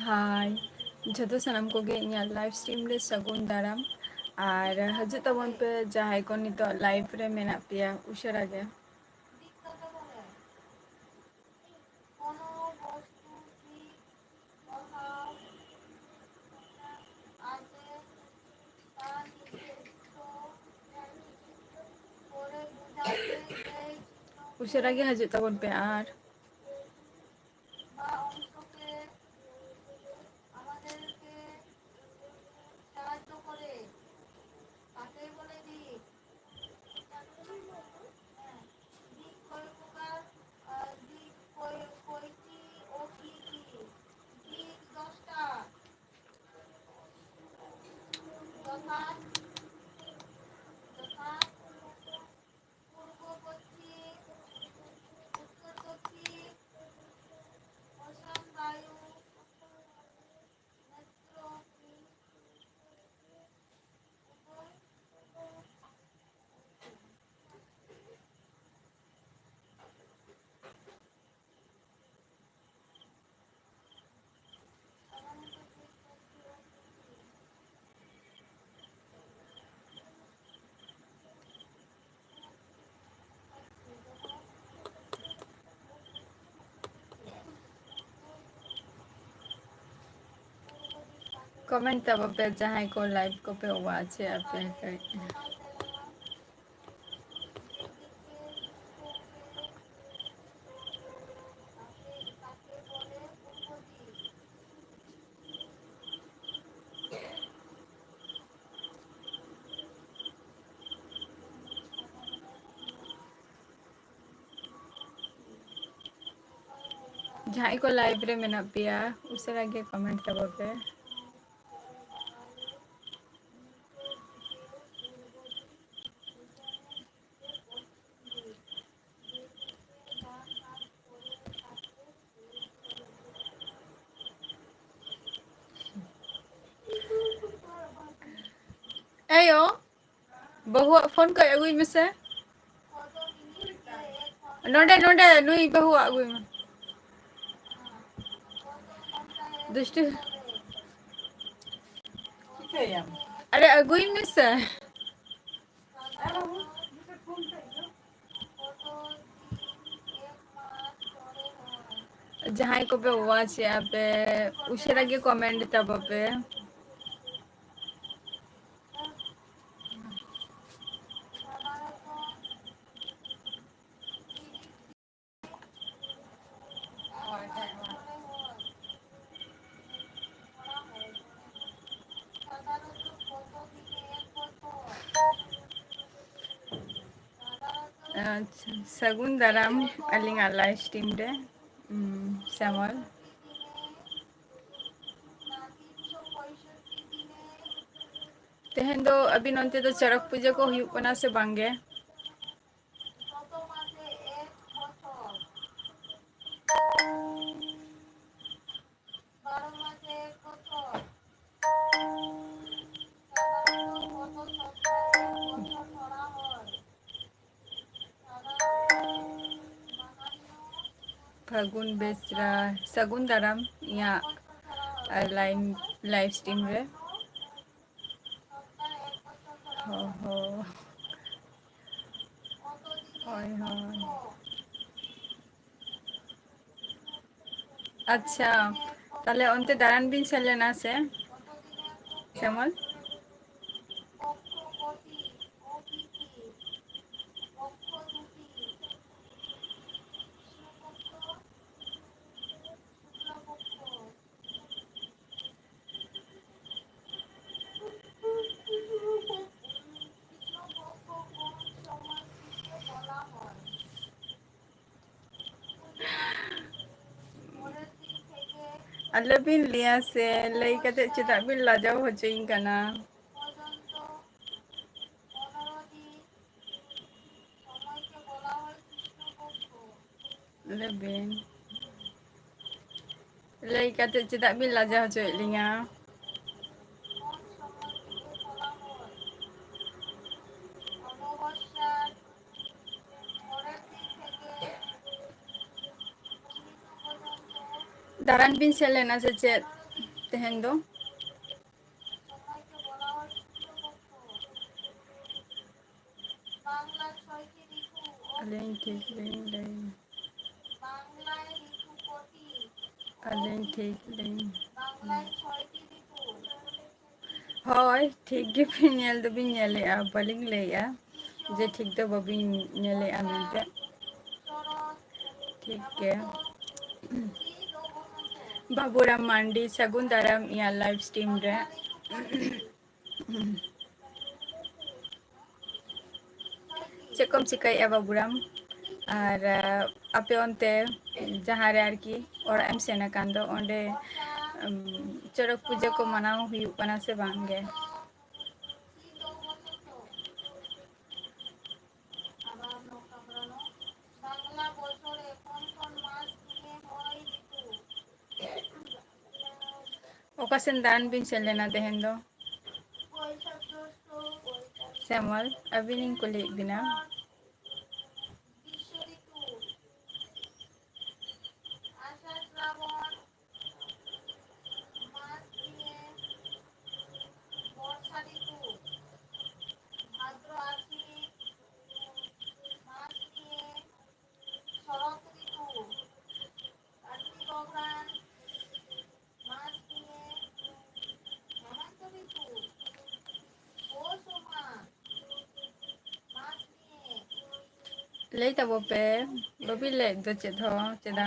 हाय जो सामान को लाइव स्ट्रीम रे सगुन दाराम और हजू तबन पे जहाँ को नित लाइव रे मेना पेया उशरा गे उशरा गे हजू तबन पे आर कमेंट तब पे जहाँ को लाइव को पे वाच पे जहाँ को लाइव रे मेना पेया उशरा गे कमेंट तब पे एयो बहुआ फोन कर अगुई में से नोडे नोडे नुई बहुआ अगुई में दुष्टि अरे अगुई में से जहाँ को पे वाच पे उशरा गे कमेंट तब पे अच्छा सगुन दाराम अलिंग लाइव स्ट्रीम रे श्यामल तेहन दो अभी नंते तो चरक पूजा को हुयुग कना से बांगे फागुन बेसरा सगुन दाराम यहाँ लाइव स्ट्रीम रे हो होय होय अच्छा ताले उनते दारान बिन सेलेना से श्यामल अल्ले बिन लिया से लई कते चिता बिन लाजाव होचोइन कना अल्ले बिन लई कते चिता बिन लाजाव होचोइ लिया दारान बिन सेलेना से चेत तेहन दो अलिंग ठीक लिंग लिंग अलिंग ठीक लिंग हय ठीक गे भी नेल दो भी नेलेआ बालिंग लेया जे ठीक दो बबी नेलेआ मेंते ठीक है बाबूराम मांडी सगुन दाराम या लाइव स्ट्रीम रे चेकम चिकाई बाबूराम और आपे ओनते जहाँ रे आरकी ओड़ा एम सेना कान दो ओंडे चड़क पूजा को मनाव हुयुग कना से बांगे ओकासेन दान बिन सेन लेना तेहन दो श्यामल अबिनिंग को ले बिना ले तबो पे बबी ले दो चेद हो चेदा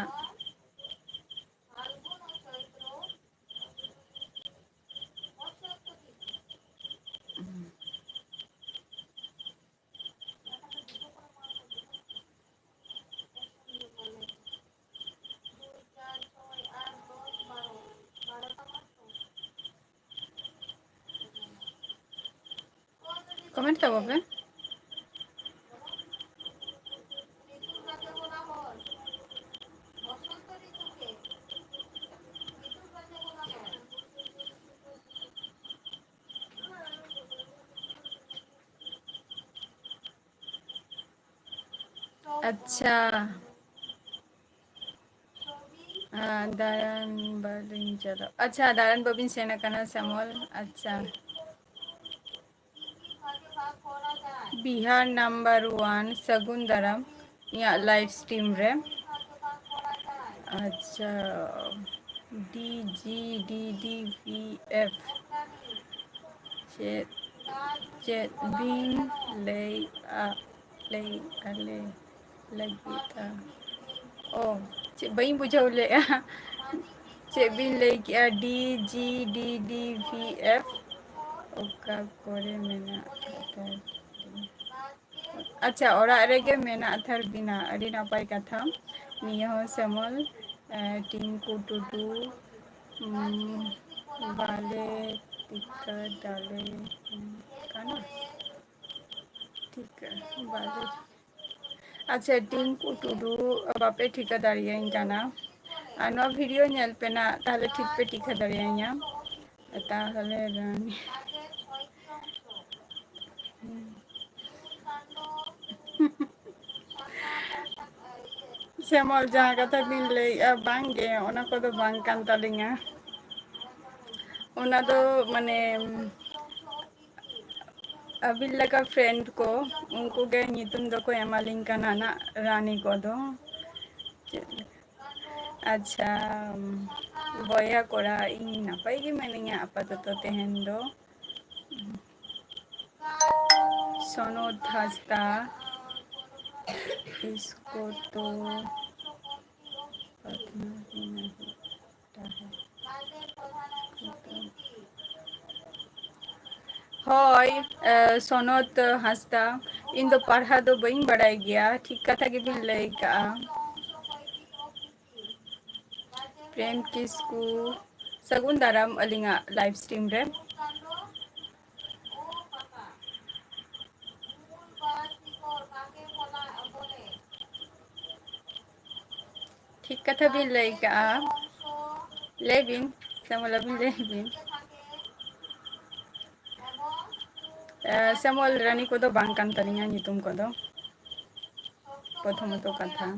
कमेंट तबो पे अच्छा दारन बबिन चलो अच्छा दारन बबिन सेना कना श्यामल अच्छा बिहार नंबर 1 सगुन दाराम या लाइव स्ट्रीम रे अच्छा D G D D V F चेत चेत बिन ले आ ले अले लगी था ओ चे बई बुझाव ले चे बिन ले किया D G D D V F ओका कोरे मेना अच्छा ओरा रेगे मेना थर बिना अड़ी नापाय कथा निया हो श्यामल टिंकू टुडू बाले टिक्का डाले काना ठीक है बाले अच्छा टिंकू टुडू बापे ठिका दाड़ियाኝ काना आनो वीडियो नेल पेना ताहले ठीक पे टिका दाड़ियाña ताहले रानी श्यामल जहाँ कथा बिन ले बांगे ओना को दो बांग कान तालिंगा ओना दो माने अबिल लगा फ्रेंड को उनको के नितुम दो को एमालिंग काना ना रानी को दो अच्छा बया कोड़ा इन नापाय गे मेनिया आपातत तेहन दो सनद हांसदा इसको तो पढ़ना ही नहीं आता है हय सनद हांसदा इन दो पढ़ा दो बई बड़ाई गया ठीक कथा के बिन लई का प्रेम किसकू सगुन दाराम अलिंगा लाइव स्ट्रीम रे ठीक कथा बिन लई का ले बिन श्यामल बिन ले बिन श्यामल रानी को दो बांग कान तलिंगा नितुम को दो प्रथमत कथा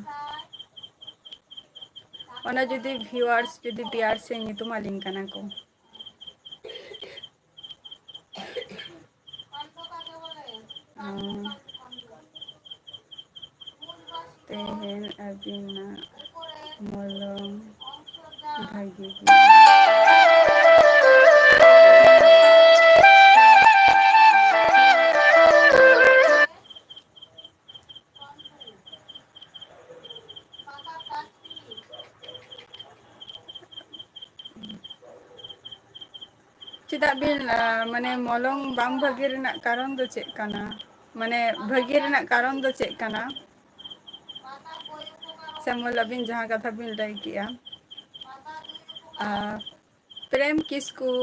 ओना जुदी व्यूअर्स जुदी प्यार से नितुम आलिंग काना को ᱛᱮᱦᱮᱧ ᱟᱹᱵᱤᱱᱟᱜ ᱢᱚᱞᱚᱝ ᱵᱷᱟᱜᱤ ᱜᱮᱭᱟ᱾ ᱪᱮᱫᱟᱜ ᱵᱤᱱ ᱢᱟᱱᱮ ᱢᱚᱞᱚᱝ ᱵᱟᱝ ᱵᱷᱟᱹᱜᱤ ᱨᱮᱱᱟᱜ ᱠᱟᱨᱚᱱ ᱫᱚ ᱪᱮᱫ ᱠᱟᱱᱟ? ᱢᱟᱱᱮ ᱵᱷᱟᱹᱜᱤ ᱨᱮᱱᱟᱜ ᱠᱟᱨᱚᱱ ᱫᱚ ᱪᱮᱫ ᱠᱟᱱᱟ? ᱥᱮᱢᱚᱞ ᱟᱹᱵᱤᱱ ᱡᱟᱦᱟᱸ ᱠᱟᱛᱷᱟ ᱵᱤᱱ ᱞᱟᱹᱭ ᱠᱮᱜᱼᱟ, ᱯᱨᱮᱢ ᱠᱤᱥᱠᱩ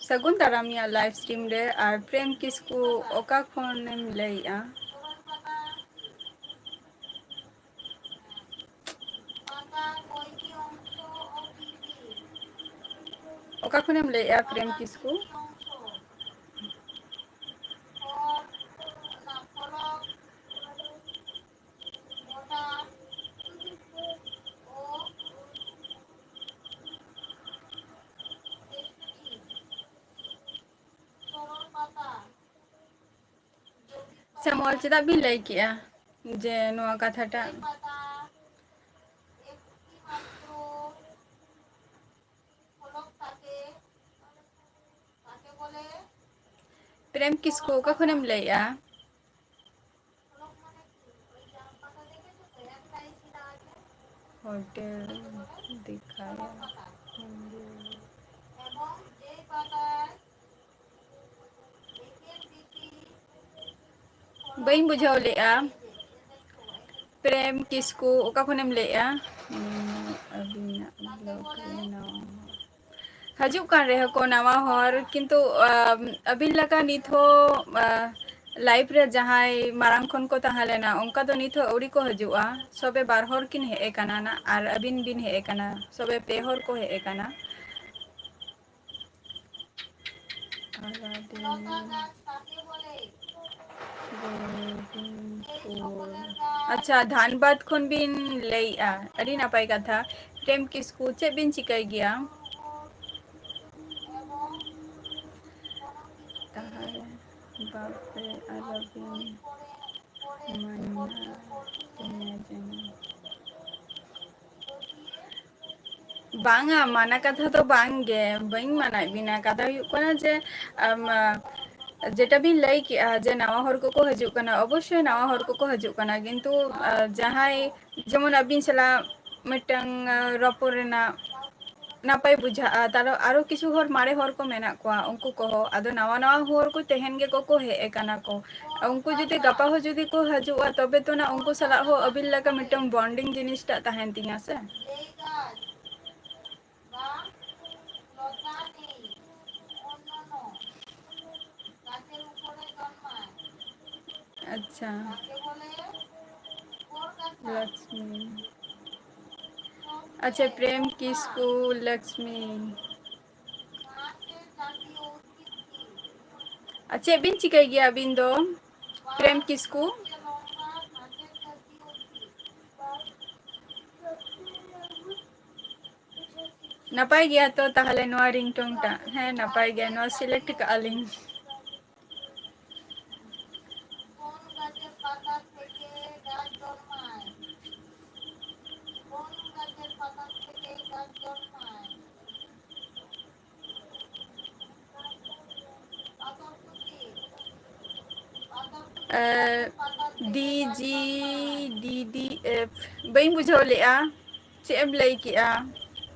ᱥᱟᱹᱜᱩᱱ ᱫᱟᱨᱟᱢᱤᱭᱟᱜ ᱞᱟᱭᱤᱵᱷ ᱥᱴᱨᱤᱢ ᱨᱮ, ᱟᱨ ᱯᱨᱮᱢ ᱠᱤᱥᱠᱩ ᱚᱠᱟ ᱠᱷᱚᱱᱮᱢ ᱞᱟᱹᱭᱮᱜᱼᱟ? ᱚᱠᱟ ᱠᱷᱚᱱᱮᱢ ᱞᱟᱹᱭᱮᱜᱼᱟ ᱯᱨᱮᱢ ᱠᱤᱥᱠᱩ? ᱥᱮᱢᱚᱞ ᱪᱮᱫᱟᱜ ᱵᱤᱱ ᱞᱟᱹᱭ ᱠᱮᱜᱼᱟ ᱡᱮ ᱱᱚᱣᱟ ᱠᱟᱛᱷᱟᱴᱟᱜ? ᱯᱨᱮᱢ ᱠᱤᱥᱠᱩ ᱚᱠᱟ ᱠᱷᱚᱱᱮᱢ ᱞᱟᱹᱭᱮᱜᱼᱟ? होटल दिखाया ᱵᱟᱹᱧ ᱵᱩᱡᱷᱟᱹᱣ ᱞᱮᱜᱼᱟ᱾ ᱯᱨᱮᱢ ᱠᱤᱥᱠᱩ ᱚᱠᱟ ᱠᱷᱚᱱᱮᱢ ᱞᱟᱹᱭᱮᱜᱼᱟ? ᱟᱹᱵᱤᱱᱟᱜ ᱵᱞᱚᱜ ᱨᱮ ᱱᱟᱣᱟ ᱦᱟᱡᱩᱜ ᱠᱟᱱ ᱨᱮᱦᱚᱸ ᱠᱚ ᱱᱟᱣᱟ ᱦᱚᱲ, ᱠᱤᱱᱛᱩ ᱟᱹᱵᱤᱱ ᱞᱮᱠᱟ ᱱᱤᱛ ᱦᱚᱸ ᱞᱟᱭᱤᱯ ᱨᱮ ᱡᱟᱦᱟᱸᱭ ᱢᱟᱲᱟᱝ ᱠᱷᱚᱱ ᱠᱚ ᱛᱟᱦᱮᱸ ᱞᱮᱱᱟ ᱚᱱᱠᱟ ᱫᱚ ᱱᱤᱛ ᱦᱚᱸ ᱟᱹᱣᱨᱤ ᱠᱚ ᱦᱤᱡᱩᱜᱼᱟ᱾ ᱥᱚᱵᱮ 2 ᱦᱚᱲ ᱠᱤᱱ ᱦᱮᱡ ᱟᱠᱟᱱᱟ ᱱᱟ, ᱟᱨ ᱟᱹᱵᱤᱱ ᱵᱤᱱ ᱦᱮᱡ ᱟᱠᱟᱱᱟ, ᱥᱚᱵᱮ 2 ᱦᱚᱲ ᱠᱚ ᱦᱮᱡ ᱟᱠᱟᱱᱟ᱾ ᱟᱪᱪᱷᱟ, ᱫᱷᱟᱱᱵᱟᱫ ᱠᱷᱚᱱ ᱵᱤᱱ ᱞᱟᱹᱭᱮᱜᱼᱟ, ᱟᱹᱰᱤ ᱱᱟᱯᱟᱭ ᱠᱟᱛᱷᱟ᱾ ᱯᱨᱮᱢ ᱠᱤᱥᱠᱩ ᱪᱮᱫ ᱵᱤᱱ ᱪᱤᱠᱟᱹᱭ ᱜᱮᱭᱟ? ᱛᱟᱦᱚᱞᱮ ᱵᱟᱯᱮ ᱟᱞᱚᱵᱤᱱ ᱢᱟᱱᱟ ᱞᱤᱧᱟ ᱡᱮᱱᱚ᱾ ᱵᱟᱝᱟ, ᱢᱟᱱᱟ ᱠᱟᱛᱷᱟ ᱫᱚ ᱵᱟᱝᱜᱮ, ᱵᱟᱹᱧ ᱢᱟᱱᱟᱭᱮᱫ ᱵᱤᱱᱟ᱾ ᱠᱟᱛᱷᱟ ᱦᱩᱭᱩᱜ ᱠᱟᱱᱟ ᱡᱮ ᱡᱮᱴᱟ ᱵᱤᱱ ᱞᱟᱹᱭ ᱠᱮᱜᱼᱟ ᱡᱮ ᱱᱟᱣᱟ ᱦᱚᱲ ᱠᱚᱠᱚ ᱦᱤᱡᱩᱜ ᱠᱟᱱᱟ, ᱚᱵᱚᱥᱥᱳᱭ ᱱᱟᱣᱟ ᱦᱚᱲ ᱠᱚᱠᱚ ᱦᱤᱡᱩᱜ ᱠᱟᱱᱟ, ᱠᱤᱱᱛᱩ ᱡᱟᱦᱟᱸᱭ ᱡᱮᱢᱚᱱ ᱟᱹᱵᱤᱱ ᱥᱟᱞᱟᱜ ᱢᱤᱫᱴᱟᱝ ᱨᱚᱯᱚᱲ ᱨᱮᱱᱟᱜ ᱱᱟᱯᱟᱭ ᱵᱩᱡᱷᱟᱹᱜᱼᱟ, ᱛᱟᱦᱚᱞᱮ ᱟᱨᱚ ᱠᱤᱪᱷᱩ ᱦᱚᱲ ᱢᱟᱨᱮ ᱦᱚᱲ ᱠᱚ ᱢᱮᱱᱟᱜ ᱠᱚᱣᱟ, ᱩᱱᱠᱩ ᱠᱚᱦᱚᱸ ᱟᱫᱚ ᱱᱟᱣᱟ ᱱᱟᱣᱟ ᱦᱚᱲ ᱠᱚ ᱛᱮᱦᱮᱱ ᱜᱮᱠᱚ ᱠᱚ ᱦᱮᱡ ᱟᱠᱟᱱᱟ ᱠᱚ᱾ ᱩᱱᱠᱩ ᱡᱩᱫᱤ ᱜᱟᱯᱟ ᱦᱚᱸ ᱡᱩᱫᱤ ᱠᱚ ᱦᱤᱡᱩᱜᱼᱟ, ᱛᱚᱵᱮ ᱛᱚ ᱱᱟ ᱩᱱᱠᱩ ᱥᱟᱞᱟᱜ ᱦᱚᱸ ᱟᱹᱵᱤᱱ ᱞᱮᱠᱟ ᱢᱤᱫᱴᱟᱝ ᱵᱚᱱᱰᱤᱝ ᱡᱤᱱᱤᱥᱴᱟᱜ ᱛᱟᱦᱮᱱ ᱛᱤᱧᱟᱹ ᱥᱮ᱾ আচ্ছা, লক্ষ্মী। আচ্ছা, প্রেম কিসকু লক্ষ্মী। ᱪᱮᱫ ᱵᱤᱱ ᱪᱤᱠᱟᱹᱭ ᱜᱮᱭᱟ ᱟᱹᱵᱤᱱ ᱫᱚ ᱯᱨᱮᱢ ᱠᱤᱥᱠᱩ? ᱱᱟᱯᱟᱭ ᱜᱮᱭᱟ ᱛᱚ ᱛᱟᱦᱚᱞᱮ ᱱᱚᱣᱟ ᱨᱤᱝᱴᱳᱱ ᱴᱟᱜ? ᱦᱮᱸ ᱱᱟᱯᱟᱭ ᱜᱮᱭᱟ, ᱱᱚᱣᱟ ᱥᱤᱞᱮᱠᱴ ᱠᱟᱜᱼᱟ ᱞᱤᱧ᱾ ᱰᱤ ᱡᱤ ᱰᱤ ᱰᱤ ᱮᱯᱷ ᱵᱟᱹᱧ ᱵᱩᱡᱷᱟᱹᱣ ᱞᱮᱜᱼᱟ᱾ ᱪᱮᱫ ᱮᱢ ᱞᱟᱹᱭ ᱠᱮᱜᱼᱟ?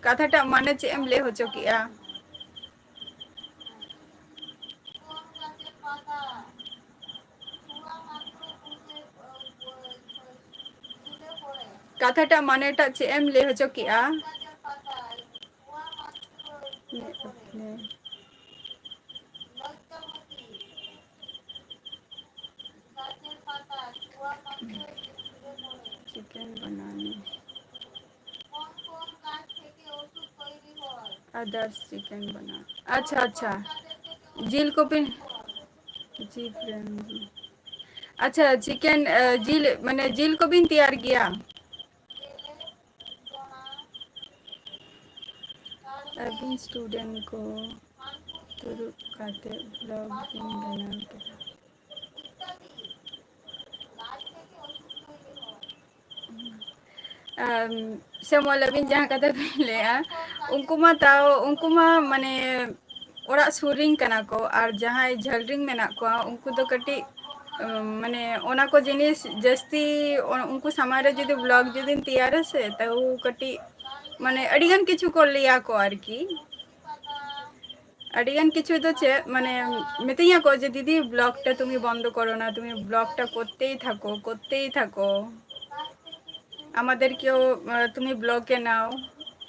ᱠᱟᱛᱷᱟᱴᱟᱜ ᱢᱟᱱᱮ ᱪᱮᱫ ᱮᱢ ᱞᱟᱹᱭ ᱦᱚᱪᱚ ᱠᱮᱜᱼᱟ? ᱠᱟᱛᱷᱟᱴᱟᱜ ᱢᱟᱱᱮᱴᱟᱜ ᱪᱮᱫ ᱮᱢ ᱞᱟᱹᱭ ᱦᱚᱪᱚ ᱠᱮᱜᱼᱟ? চিকেন বানানি আদার্স চিকেন বানা আচ্ছা আচ্ছা জিল কপি জি ফ্রেন্ড আচ্ছা চিকেন জিল মানে জিল কবিন তৈয়ার গিয়া अभी स्टूडेंट को तुरुक खाते ब्लॉगिंग बना के ᱥᱮᱢᱚᱞ ᱟᱹᱵᱤᱱ ᱡᱟᱦᱟᱸ ᱠᱟᱛᱷᱟ ᱵᱤᱱ ᱞᱟᱹᱭᱟ ᱩᱱᱠᱩ ᱢᱟ ᱛᱟᱣ ᱩᱱᱠᱩ ᱢᱟ ᱢᱟᱱᱮ ᱚᱲᱟᱜ ᱥᱩᱨ ᱨᱤᱧ ᱠᱟᱱᱟ ᱠᱚ ᱟᱨ ᱡᱟᱦᱟᱸᱭ ᱡᱷᱟᱹᱞ ᱨᱤᱧ ᱢᱮᱱᱟᱜ ᱠᱚᱣᱟ ᱩᱱᱠᱩ ᱫᱚ ᱠᱟᱹᱴᱤᱡ ᱢᱟᱱᱮ ᱚᱱᱟ ᱠᱚ ᱡᱤᱱᱤᱥ ᱡᱟᱹᱥᱛᱤ ᱩᱱᱠᱩ ᱥᱟᱢᱟᱝ ᱨᱮ ᱡᱩᱫᱤ ᱵᱞᱚᱜ ᱡᱩᱫᱤᱢ ᱛᱮᱭᱟᱨᱟ ᱥᱮ ᱛᱟᱣ ᱠᱟᱹᱴᱤᱡ ᱢᱟᱱᱮ ᱟᱹᱰᱤᱜᱟᱱ ᱠᱤᱪᱷᱩ ᱠᱚ ᱞᱟᱹᱭᱟ ᱠᱚ ᱟᱨᱠᱤ আড়িগান কিছু তো মানে মিতিংয়াকো যে দিদি ব্লগটা তুমি বন্ধ করো না তুমি ব্লগটা করতেই থাকো আমাদেরকেও তুমি ব্লগে নাও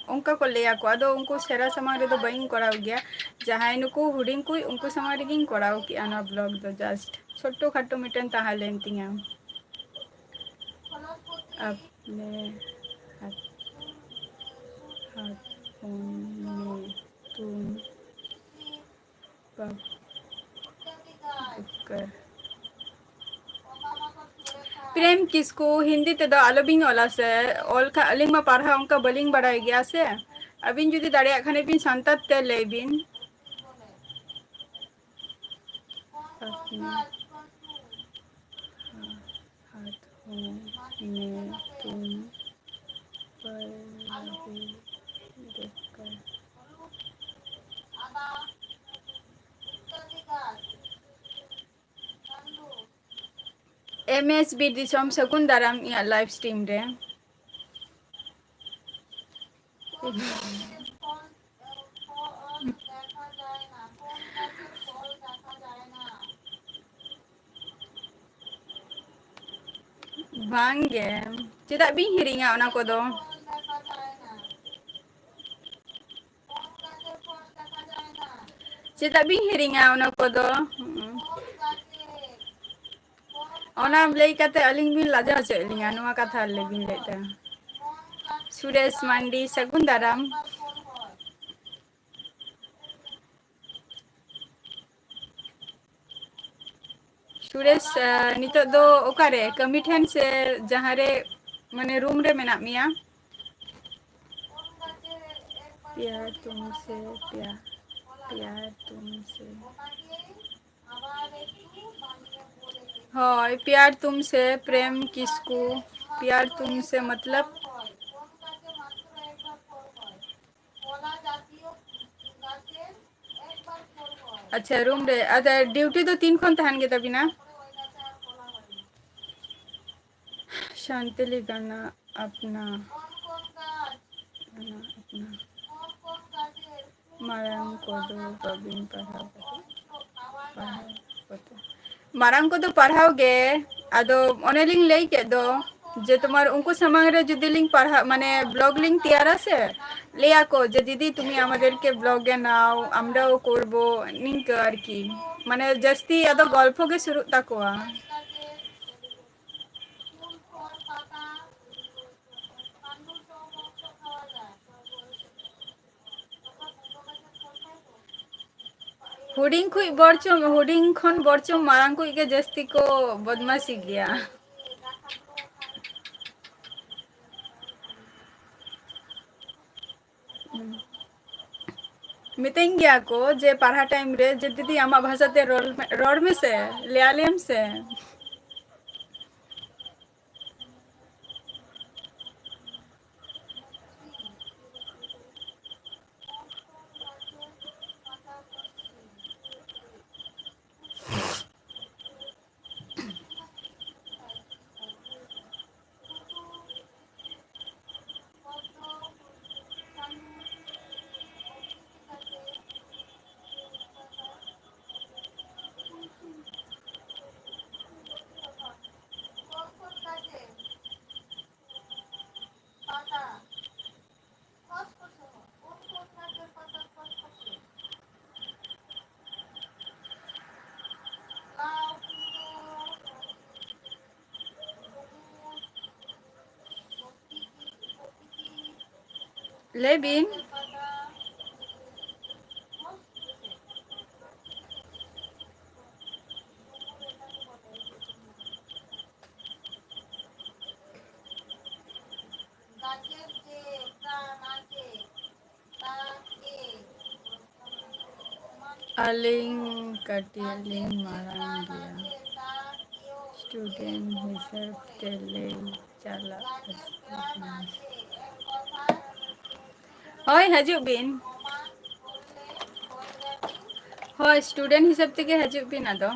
onka ko leya ko ado unku sera samang re do bain korao gya jahay nuku huding ku unku samang re gin korao ki ana blog do just chotto khatto miten tahalen tinya apne हाथों में तुम पकड़ प्रेम किसको हिंदी ते दो आलोबिंग ओला से ओल का अलिंग मा पारहा उनका बलिंग बढ़ाई गया से अबिन जुदी दाड़िया खाने बिन सांतात ते लेबिन अपने हाथों में तुम पल्लवी देखकर MSB दिसम सकुन दाराम या लाइव स्ट्रीम रे बांगे चेदा बिन हिरिंगा ओना कोदो चेदा बिन हिरिंगा ओना कोदो ओना लई काते अलिंग बिन लाजा चेलिंगा नुवा कथा लेबिन लेता सुरेश मांडी सगुन दाराम सुरेश नितो दो ओकारे कमी ठेन से जहाँ रे माने रूम रे मेना मिया प्यार तुमसे प्यार तुमसे हाँ प्यार तुमसे प्रेम किसको प्यार तुमसे मतलब अच्छा रूम रे अच्छा ड्यूटी तो 3 खन तहन गे तबिना शांतिली गाना अपना मारांग को दो बबिन मारांग को तो पढ़ाओ गे आदो ओनेलिंग लई के दो जे तुम्हार उनको समांग रे जुदी लिंग पढ़ा माने ब्लॉग लिंग तैयारा से लेया को जे दीदी তুমি আমাদেরকে ব্লগে নাও আমরাও করব নিংকা আর কি মানে জাস্তি আদো গল্পকে শুরু তাকোয়া हुडिंग खन बरचम मारांग को के जस्ती को बदमाशी गया मितेंग गया को जे पढ़ा टाइम रे जे दीदी आमा भाषा ते रोड में से ले आलियम से लेबिन अलिंग कटियलिंग मारांग गया स्टूडेंट हिसाब ते ले चला होय हजू बिन होय स्टूडेंट हिसाब ते हजू बिन आदो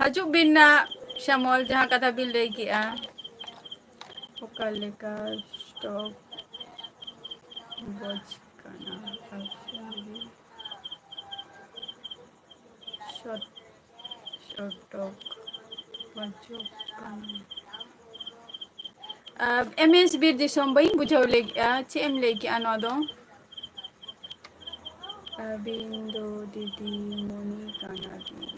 हजू बिन ना श्यामल जहाँ कथा बिन लई किया ओका लेका स्टॉक बोझ कना एक्चुअली शॉर्टक बचो एमएस बीर दिसम बई बुझाव ले चे एम ले किया नवा दो बिंदु दीदी मोनी काना दी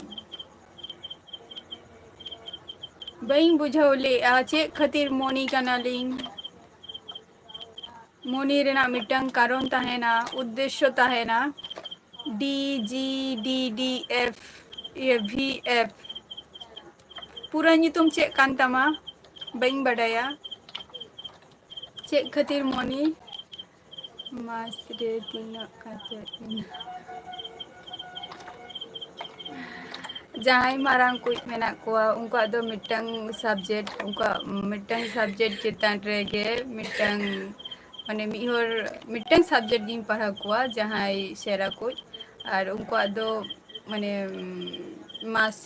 बई बुझाव ले चे खातिर मोनी काना लिंग मोनी रेना मिटंग कारण तहेना उद्देश्य तहेना D G D D F ये भी एफ पूरा ᱧᱩᱛᱩᱢ ᱪᱮᱫ ᱠᱟᱱ ᱛᱟᱢᱟ ᱵᱟᱹᱧ ᱵᱟᱰᱟᱭᱟ ᱪᱮᱫ ᱠᱷᱟᱹᱛᱤᱨ ᱢᱚᱱᱤ ᱢᱟᱥ ᱨᱮ ᱛᱤᱱᱟᱹᱜ ᱠᱟᱛᱮ जहां मारांग कुछ मेना कोआ उनका दो मिटंग सब्जेक्ट उनका मिटंग सब्जेक्ट चितान रेगे मिटंग माने मिहर मिटंग सब्जेक्ट गिन पढ़ा कोआ जहां सेरा कुछ और उनका दो माने मास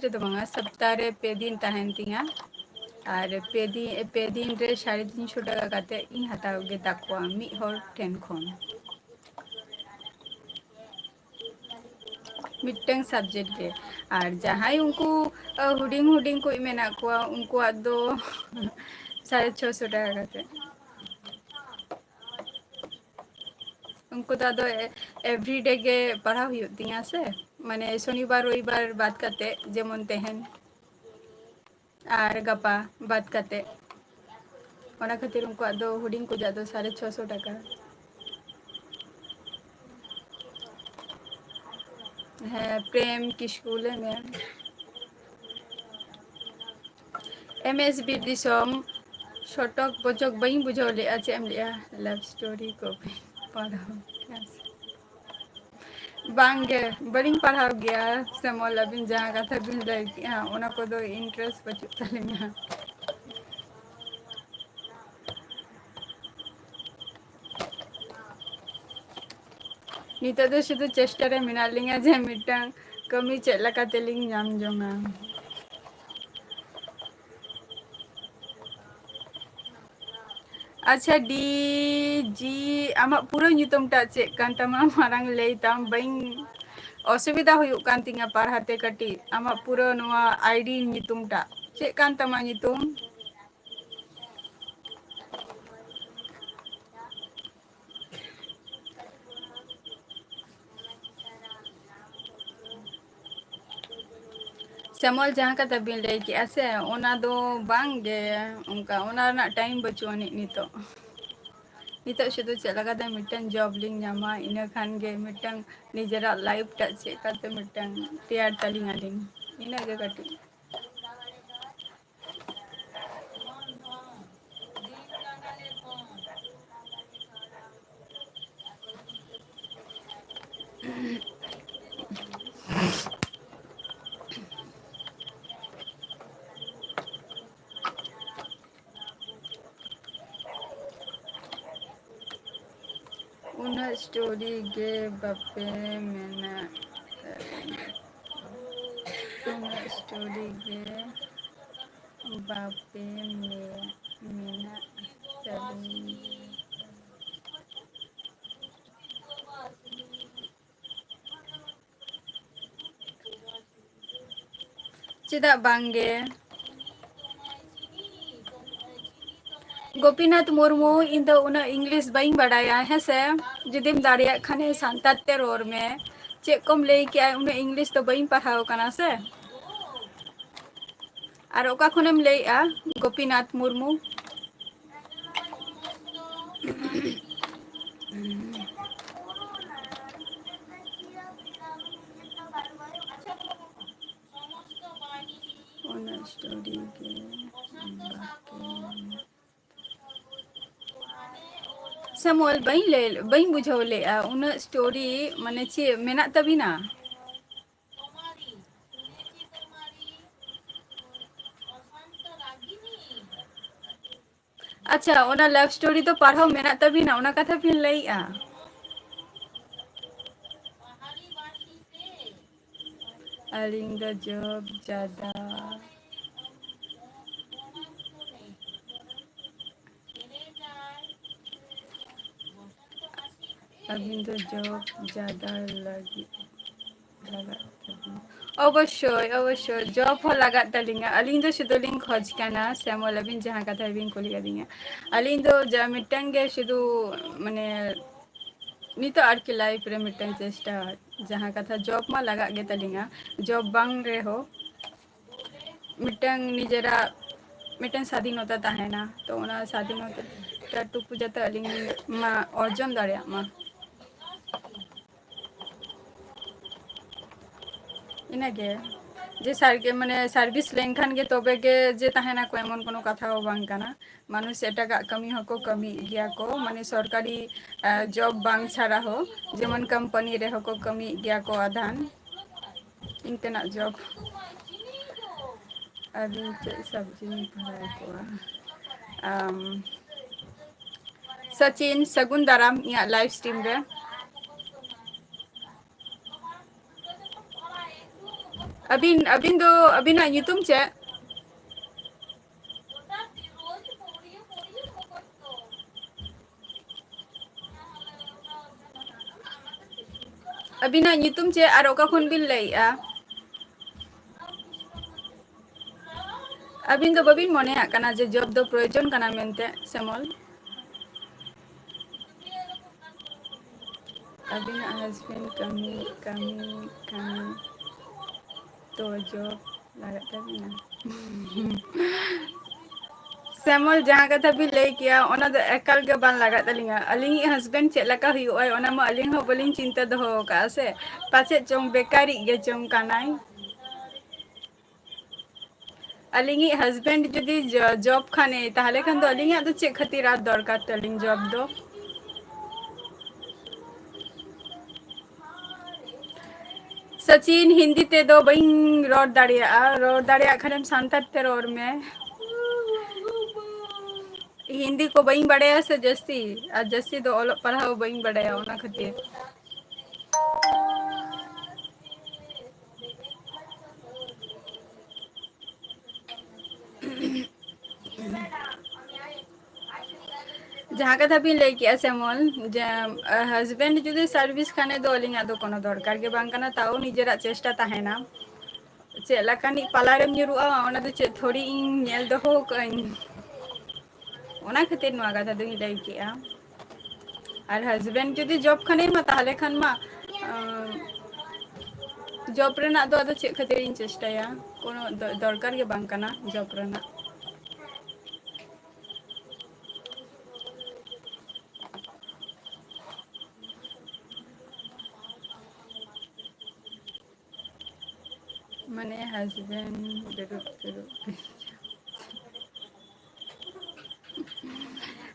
रे दो बांगा सप्ताह रे पे दिन तहन तिया और पे दिन रे 350 टाका काते इन हताव गे ताकोआ मी हर ठेन खन मिटंग सब्जेक्ट के और जहां उनको हुडिंग हुडिंग को मेना कोआ उनको दो 650 टाका काते उनको तो एवरीडे के पढ़ा हुई तिया से माने शनिवार रविवार बात करते जेमन तेहन और गपा बात करते ओना खातिर उनको दो हुडिंग को जादो 650 टाका है प्रेम की स्कूल में एमएस बी दिसम शॉर्टक बचक बई बुझाव ले चे एम लिया लव स्टोरी को पढ़ाओ बांगे बड़ी पढ़ाव गया समोल अबिन जहाँ कथा बिन लई किया ओना को दो इंटरेस्ट बचु तलिया नितो दो शुद्ध चेष्टा रे मिना लिंगा जे मिटंग कमी चेक लका तेलिंग नाम जोंगा अच्छा डी जी आमा पूरा ᱧᱩᱛᱩᱢ टा चेक कान तमा मारांग लई ताम बई असुविधा हुयुक कान तिंगा पढ़ाते कटी आमा पूरा नवा आईडी ᱧᱩᱛᱩᱢ टा चेक कान तमा ᱧᱩᱛᱩम श्यामल जहाँ का तबिन लई कि ऐसे ओना दो बांगे उनका ओना ना टाइम बचुआनी नितो नितो शुद्ध चेक लगा दे मिटन जॉब लिंग नामा इना खान गे मिटन निजरा लाइफ टा चेक काते मिटन तैयार तलिंग आलिंग इना गे कटी उना स्टोरी गे बापे मेना उना स्टोरी गे बापे मेना चली चेदा बांगे गोपीनाथ मुर्मू इन दो उना इंग्लिश बाई बड़ाया है से जुदीम दाड़िया खाने सांतार ते रोर में चे कम ले के उना इंग्लिश तो बाई पढ़ाओ कना से और ओका खुनेम ले गोपीनाथ मुर्मू स्टोरी के समोल बई बुझाव ले उन स्टोरी माने चे मेना तबिना अच्छा ओना लव स्टोरी तो पढ़ाओ मेना तबिना ओना कथा फिर लईआ अलिंग द जॉब ज्यादा अभी तो जॉब ज़्यादा लगी अवश्य अवश्य जॉब हो लगा तलिंगा अलिंग दो शुद्ध लिंग खोज करना श्यामल अबिन जहाँ कथा बिन कोली कदिंगा अलिंग दो जा मिटंगे शुद्ध माने नितो आर की लाइफ रे मिटंग चेष्टा जहाँ कथा जॉब मा लगा गे तलिंगा जॉब बांग रे हो मिटंग निजरा मिटंग स्वाधीनता ताहेना तो ओना स्वाधीनता टुकु जाते अलिंग मा अर्जन दाड़िया मा इनागे जे सारगे माने सार्विस लेनखान गे तबे गे जे ताहेना को एमन कोनो कथा हो बांग काना मानुष एटागा कमी हको कमी गिया को माने सरकारी जॉब बांग छाड़ा हो जेमन कंपनी रे हको कमी गिया को आधान इनतेना जॉब अभी सब्जी में भरा को सचिन सगुन दाराम या लाइव स्ट्रीम रे अबिन दो अबिना यूट्यूब चे अबिना यूट्यूब चे और ओका खुन बिल लईआ अबिन दो बबिन मने आकना जे जॉब दो प्रयोजन कना मेनते सेमल अबिना हस्बैंड कमी कमी कमी तो जॉब लागत तबिना सेमल जहाँ कथा भी ले किया ओना दो एकल के बान लागत तलिंगा अलिंग हस्बैंड चेक लका हुई ओय ओना मा अलिंग हो बलिंग चिंता दो का से पाचे चोंग बेकारी गे चोंग कानाई अलिंगी हस्बैंड जुदी जॉब खाने ताहले खान दो अलिंगी आदो चेक खातिर आ दरकार तलिंग जॉब दो सचिन हिंदी ते दो बइंग रोड दाड़िया खरम सांतार ते रोड में हिंदी को बइंग बड़ाया से जस्ती आ जस्ती दो ओलो पढ़ाओ बइंग बड़ाया ओना खातिर जहाँ कथा भी ले किया सेमल हस्बैंड जुदी सर्विस खाने दो अलिंग आदो कोनो दरकार के बांग कना ताओ निजेरा चेष्टा ताहेना चे लकानी पालारेम ᱧᱩᱨᱩᱜᱼᱟ ओना दो चे थोड़ी इन नेल दो हो कइन ओना खातिर नवा कथा दो लई किया और हस्बैंड जुदी जॉब खाने मा ताहले खान मा जॉब रेना दो आदो चे खातिर इन चेष्टाया कोनो दरकार के बांग कना जॉब रेना मने हस्बैंड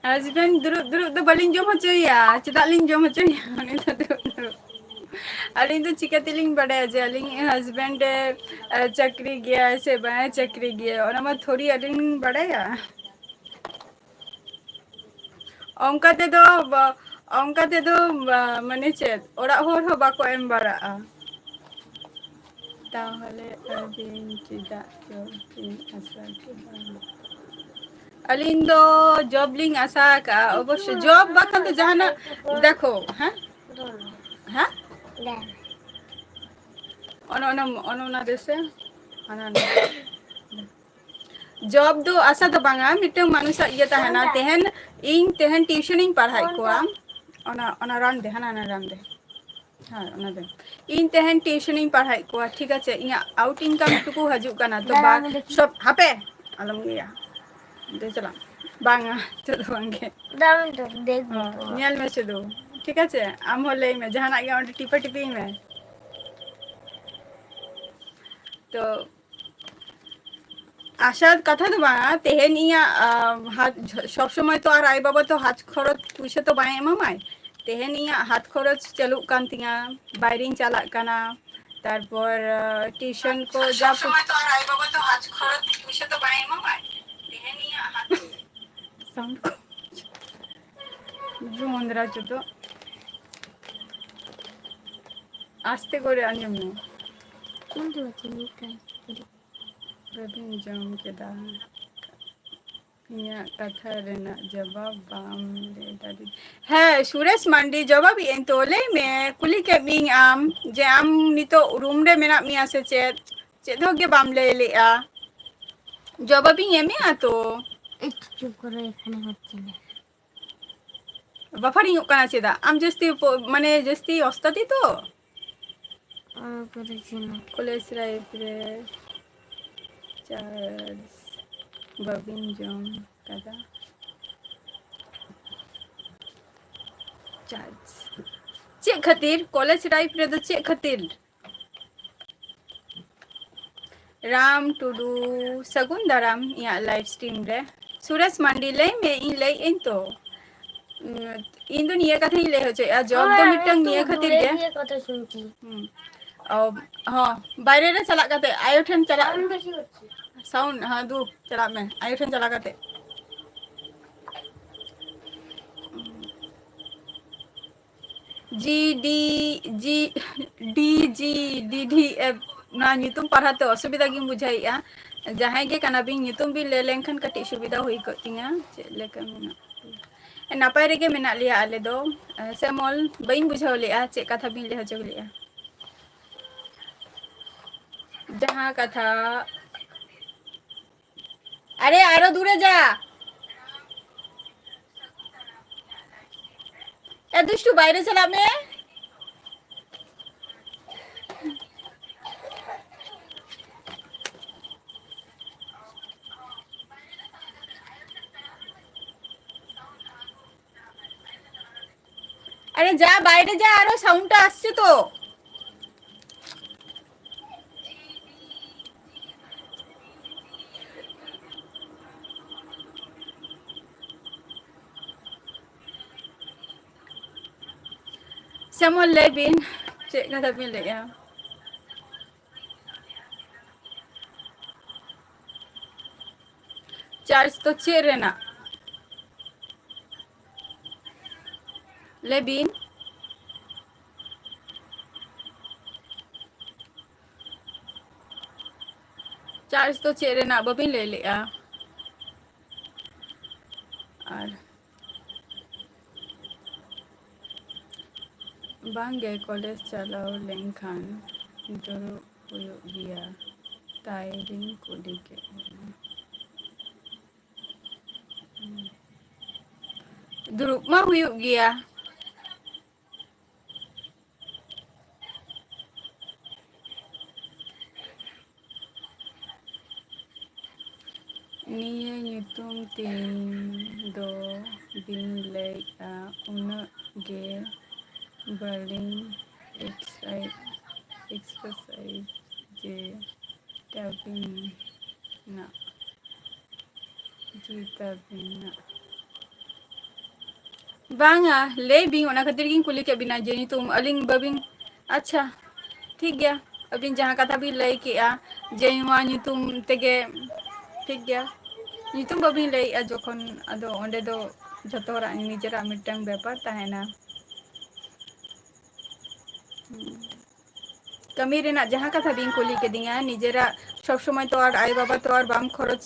हस्बैंड दुरुब दुरुब तो बलिंग जम होचोया चेदा लिंग जम होचोया उनी तो दुरुब दुरुब अलिंग तो चिकातिलिंग बड़ाया जे अलिंग हस्बैंड चक्री गया से बाय चक्री गया और हम थोड़ी अलिंग बड़ाया अंका ते दो माने चेद ओड़ा होर हो बाको एम बराआ ताहले अबिन चिदा जॉब आशा के अलिंग दो जॉब लिंग आशा का अवश्य जॉब बाखन तो जहाना देखो हाँ हाँ ओना देसे जॉब दो आशा तो बांगा मिटंग मानुसा ये तहना तेहन ट्यूशन इन पढ़ाई कोआ ओना रान दे हना रान दे हाँ ओना दे इन तेहन ट्यूशन इन पढ़ाई कोआ ठीक है इना आउट इनकम टुकु हजू काना तो बा सब हापे अलम गया दे चला बांगा चलो बांगे दाम तो देख ᱧᱮᱞ ᱢᱮ ᱥᱩᱫᱷᱩ ᱴᱷᱤᱠ ᱟᱪᱷᱮ ᱟᱢ ᱦᱚᱸ ᱞᱟᱹᱭ ᱢᱮ ᱡᱟᱦᱟᱱᱟᱜ ᱜᱮ ᱚᱸᱰᱮ ᱴᱤᱯᱟᱹ ᱴᱤᱯᱤ ᱢᱮ तो आशा कथा तो बांगा तेहन इया सब समय तो आय बाबा तो हाथ खरच पुइसा तो बाय एमामाय तेहन इया हाथ खरच चालू कान तिया बायरिंग चालाक काना तारपर ट्यूशन को जा समय तो आय बाबा तो हाथ खरच पुइसा तो बाय एमामाय तेहन इया हाथ साउंड को जुमंदरा चुतो आस्ते करे आंजम में किंतु चली का रबिन जम केदा इया कथा रेना जवाब बाम ले दादी है सुरेश मांडी जवाब इन तोले में कुली के बिंग आम जे आम नितो रूम रे मेना मिया से चेद होगे बाम ले लेआ जवाब इन एमे आ तो एक चुप करो एखाने হচ্ছে না बाफारी काना चेदा आम जस्ती माने जस्ती ओस्ताती तो করেছি না कॉलेज लाइफ रे चार्ज बबिन जम कदा चार्ज चे खातिर कॉलेज लाइफ रे तो चे खातिर राम टुडू सगुन दाराम या लाइव स्ट्रीम रे सुरेश मांडी ले में इन ले इन तो इन दो निया कथा ही ले हो चाहिए जॉब दो मिटंग निया खातिर गे ये কথা শুনছি हाँ बाहरे रे चला करते आयो ठन चला সাউন্ড বেশি হচ্ছে साउंड हाँ दू चला में आयो ठन चला करते G D G D G D D F ना नितुम पढ़ाते असुविधा गिन बुझाइया जहां के कना बिन नितुम भी ले लेंखन कटी सुविधा हुई कतिया चे लेका मेना नापाय रेगे मेना लिया आले दो सेमोल बइन बुझाव लिया चे कथा बिन ले हजो लिया जहां कथा अरे आरो दूरे जा ए दुष्टू बाहरे चला में अरे जा बाहरे जा आरो साउंड आसছে तो सेमोल ले बिन चे कथा बिन ले या चार्ज तो चे रेना ले बिन चार्ज तो चे रेना बबिन ले लिया और बांगे कॉलेज चलाओ लेंखान दुरु हुयो गिया ताइरिंग कुली के दुरुप मा हुयो गिया निये nyutum ting do bin leika una ge berlin exercise je tabin na jita bin na बांगा ले बिंग ओना खातिर गिन कुली के बिना जे तुम अलिंग बबिंग अच्छा ठीक गया अबिन जहां कथा भी लई के आ जे नुआ तुम तेगे ठीक गया नितुम बबिन लई आ जखन आदो ओंडे दो जतो हरा निजेरा मिटंग व्यापार ताहेना कमी रेना जहां कथा बिन कुली के दिया निजेरा सब समय तो और आई बाबा तो और बाम खरच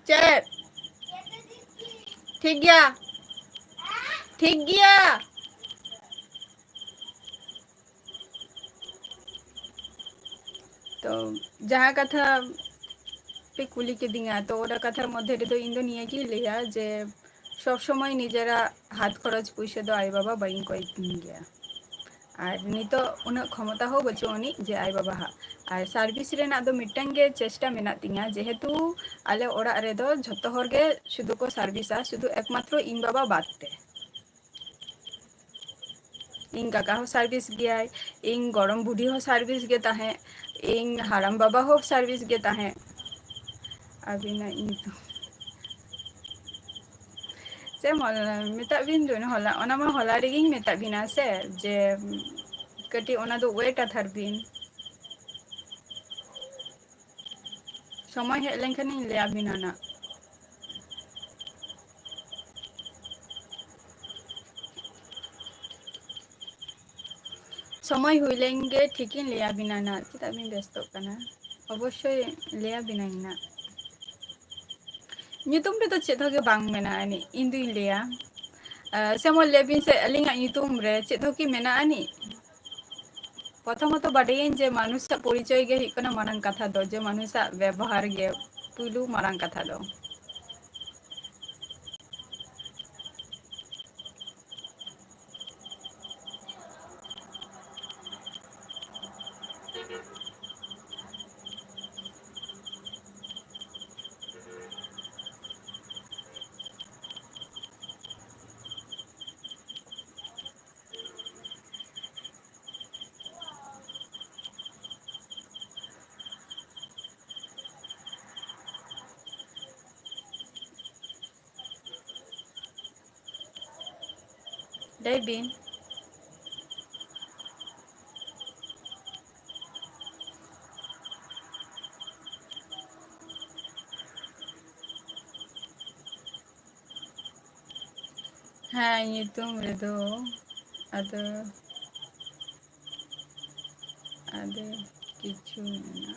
चे ठीक गया ठीक गया तो जहाँ कथा पे कुली के दिंगा तो ओरा कथार मध्य रे तो इन दो निया की लिया जे सब समय निजेरा हाथ खरच पुइसे दो आई बाबा बाइन कोई गया और नितो उन क्षमता हो बचुनी जे आई बाबा हा और सार्विस रेना दो मिटन गे चेष्टा मेना तिंगा जेहेतु आले ओड़ा रे दो झतो हर गे शुधु को सार्विसा शुधु एकमात्र इन बाबा बात ते इन काका हो सार्विस गया इन गरम बुढ़ी हो सार्विस गे ताहे इन हाराम बाबा हो सार्विस गे ताहे अभी ना इन तो से मेता बिन जो होला ओना मा होला रेगिंग मेता बिना से जे कटी ओना दो वेट अथार बिन समय हेज लेनखान इन ले बिना ना समय हुई लेंगे ठीक ही ले बिना ना चेदा बिन व्यस्त कना अवश्य ले बिना ना nyutum re to chet hoge bang mena ani indui leya semol lebin se alinga nyutum re chet hoki mena ani प्रथमत बाडेन जे मानुषा परिचय गे हिकना मारंग कथा दो जे मानुषा व्यवहार गे पुलु मारंग कथा दो Daybin हाँ nyutum re do ada ada kichu mena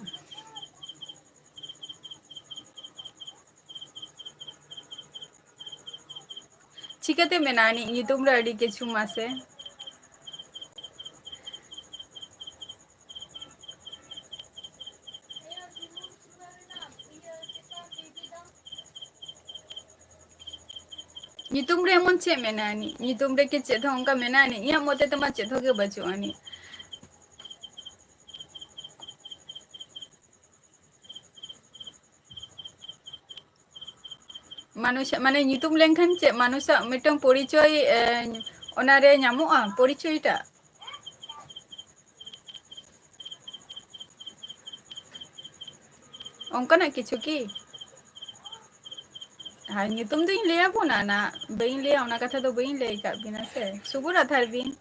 चिकते मेनानी nyutum re adi kichu mase nyutum re mon che menani nyutum re ke chet hongka menani iya mote tama chet hoge bachu ani manusia mane nyutum lenkhan che manusia mitong porichoy onare nyamoa porichoy ta ongkana kichu ki हाँ nyutum do in leya puna na bain leya ona katha do bain lei ka bina se subura thar bin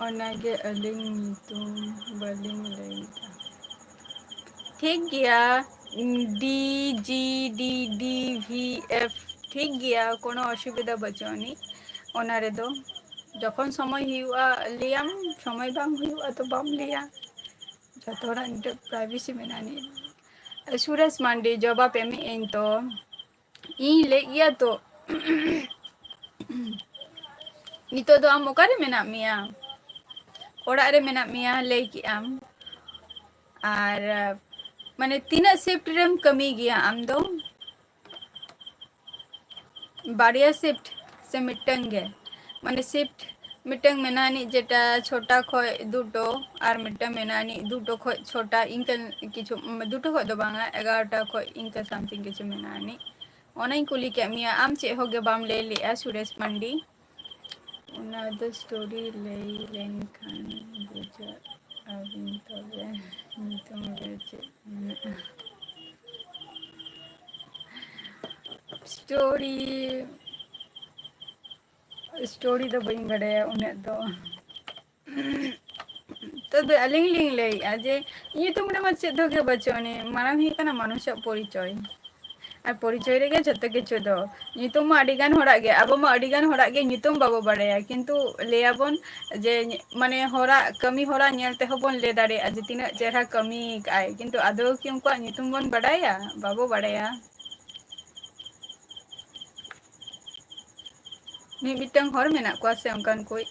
onage aling nyutum baling lei ठीक गया D G D D V F ठीक गया कोनो असुविधा बचोनी ओनारे दो जखन समय हुआ लियाम समय बाम हुआ तो बाम लिया जतोरा इंटर प्राइवेसी मेनानी सुरेश मांडी जवाब एम इन तो इन ले गया तो नितो दो आम ओकारे मेना मिया ओड़ा रे मेना मिया ले कि आम और माने तीना शिफ्ट रेम कमी गया आम दो बारिया शिफ्ट से मिटंग गे माने शिफ्ट मिटंग मेनानी जेटा छोटा खय दुटो और मिटंग मेनानी दुटो खय छोटा इनकन किछु दुटो खय दो बांगा 11टा खय इनका समथिंग किछु मेनानी ओनाई कुली के मिया आम चे होगे बाम ले लिया सुरेश मंडी उना द स्टोरी ले लेनखान बुझा अबिन तबे नितम रे चे स्टोरी स्टोरी तो बड़ी बड़े उन्हें तो तब अलिंग लिंग ले आज ये तुम रे मत से धोके बचोने मारा ही कना मनुष्य परिचय ᱟᱨ ᱯᱚᱨᱤᱪᱚᱭ ᱨᱮᱜᱮ ᱡᱷᱚᱛᱚ ᱠᱤᱪᱷᱩ ᱫᱚ ᱧᱩᱛᱩᱢ ᱢᱟ ᱟᱹᱰᱤ ᱜᱟᱱ ᱦᱚᱲᱟᱜ ᱜᱮ ᱟᱵᱚ ᱢᱟ ᱟᱹᱰᱤ ᱜᱟᱱ ᱦᱚᱲᱟᱜ ᱜᱮ ᱧᱩᱛᱩᱢ ᱵᱟᱵᱚ ᱵᱟᱲᱟᱭᱟ ᱠᱤᱱᱛᱩ ᱞᱟᱹᱭᱟᱵᱚᱱ ᱡᱮ ᱢᱟᱱᱮ ᱦᱚᱲᱟᱜ ᱠᱟᱹᱢᱤ ᱦᱚᱨᱟ ᱧᱮᱞ ᱛᱮᱦᱚᱸ ᱵᱚᱱ ᱞᱟᱹᱭ ᱫᱟᱲᱮᱭᱟᱜᱼᱟ ᱡᱮ ᱛᱤᱱᱟᱹᱜ ᱪᱮᱦᱨᱟ ᱠᱟᱹᱢᱤ ᱠᱟᱜᱼᱟᱭ ᱠᱤᱱᱛᱩ ᱟᱫᱚ ᱠᱤ ᱩᱱᱠᱩᱣᱟᱜ ᱧᱩᱛᱩᱢ ᱵᱚᱱ ᱵᱟᱰᱟᱭᱟ ᱵᱟᱵᱚ ᱵᱟᱲᱟᱭᱟ ᱢᱤᱼᱢᱤᱫᱴᱟᱝ ᱦᱚᱲ ᱢᱮᱱᱟᱜ ᱠᱚᱣᱟ ᱥᱮ ᱚᱱᱠᱟᱱ ᱠᱚᱡ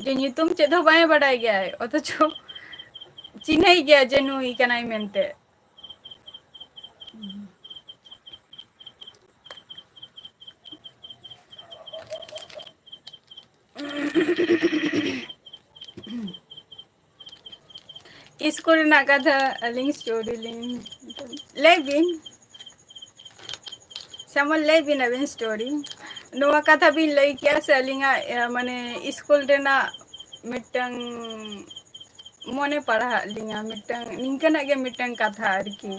ᱡᱮ ᱧᱩᱛᱩᱢ ᱪᱮᱫ ᱦᱚᱸ ᱵᱟᱭ ᱵᱟᱰᱟᱭ ᱜᱮᱭᱟᱭ ᱚᱛᱷᱚᱪᱚ ᱪᱤᱱᱦᱟᱹᱭ ᱜᱮᱭᱟ ᱡᱮ ᱱᱩᱭ ᱠᱟᱱᱟᱭ ᱢᱮᱱᱛᱮ ᱤᱥᱠᱩᱞ ᱨᱮᱱᱟᱜ ᱠᱟᱛᱷᱟ ᱟᱹᱞᱤᱧ ᱥᱴᱳᱨᱤ ᱞᱤᱧ ᱞᱟᱹᱭ ᱵᱤᱱ ᱥᱮᱢᱚᱱ ᱞᱟᱹᱭ ᱵᱤᱱ ᱟᱵᱤᱱ ᱥᱴᱳᱨᱤ ᱱᱚᱣᱟ ᱠᱟᱛᱷᱟ ᱵᱤᱱ ᱞᱟᱹᱭ ᱠᱮᱭᱟ ᱥᱮ ᱟᱹᱞᱤᱧᱟᱜ ᱢᱟᱱᱮ ᱤᱥᱠᱩᱞ ᱨᱮᱱᱟᱜ ᱢᱤᱫᱴᱟᱝ ᱢᱚᱱᱮ ᱯᱟᱲᱦᱟᱜ ᱞᱤᱧᱟᱹ ᱢᱤᱫᱴᱟᱝ ᱱᱤᱝᱠᱟᱹᱱᱟᱜ ᱜᱮ ᱢᱤᱫᱴᱟᱝ ᱠᱟᱛᱷᱟ ᱟᱨᱠᱤ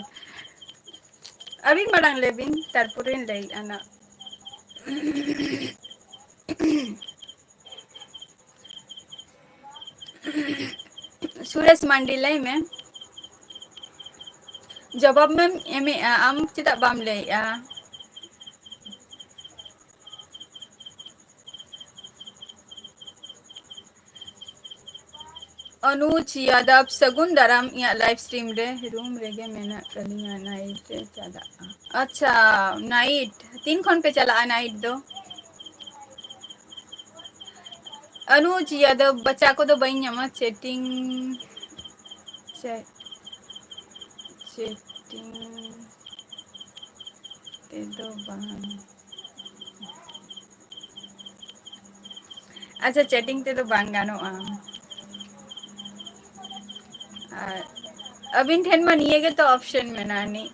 ᱟᱹᱵᱤᱱ ᱢᱟᱲᱟᱝ ᱞᱟᱹᱭ ᱵᱤᱱ ᱛᱟᱨᱯᱚᱨᱮᱧ ᱞᱟᱹᱭᱮᱫᱼᱟ ᱱᱟᱜ ᱥᱩᱨᱮᱥ ᱢᱟᱱᱰᱤ ᱞᱟᱹᱭ ᱢᱮ ᱡᱚᱵᱟᱵ ᱢᱟᱢ ᱮᱢᱮᱜᱼᱟ ᱟᱢ ᱪᱮᱫᱟᱜ ᱵᱟᱢ ᱞᱟᱹᱭᱮᱜᱼᱟ ᱚᱱᱩᱡ ᱭᱟᱫᱚᱵ ᱥᱟᱹᱜᱩᱱ ᱫᱟᱨᱟᱢ ᱤᱧᱟᱹᱜ ᱞᱟইᱵᱷ ᱥᱴᱨᱤᱢ ᱨᱮ ᱨᱩᱢ ᱨᱮᱜᱮ ᱢᱮᱱᱟᱜ ᱠᱟᱫᱤᱧᱟ ᱱᱟᱭᱤᱴ ᱨᱮ ᱪᱟᱞᱟᱜᱼᱟ ᱟᱪᱪᱷᱟ ᱱᱟᱭᱤᱴ ᱛᱤᱱ ᱠᱷᱚᱱ ᱯᱮ ᱪᱟᱞᱟᱜᱼᱟ ᱱᱟᱭᱤᱴ ᱫᱚ ᱚᱱᱩᱡ ᱭᱟᱫᱚᱵ ᱵᱟᱪᱟ ᱠᱚᱫᱚ ᱵᱟᱹᱧ ᱧᱟᱢᱟ ᱪᱮᱴᱤᱝ ᱪᱮᱴᱤᱝ ᱛᱮᱫᱚ ᱵᱟᱝ ᱟᱪᱪᱷᱟ ᱪᱮᱴᱤᱝ ᱛᱮᱫᱚ ᱵᱟᱝ ᱜᱟᱱᱚᱜᱼᱟ ᱟᱨ ᱟᱹᱵᱤᱱ ᱴᱷᱮᱱ ᱢᱟ ᱱᱤᱭᱟᱹ ᱜᱮᱛᱚ ᱚᱯᱥᱮᱱ ᱢᱮᱱᱟᱜ ᱟᱹᱱᱤᱡ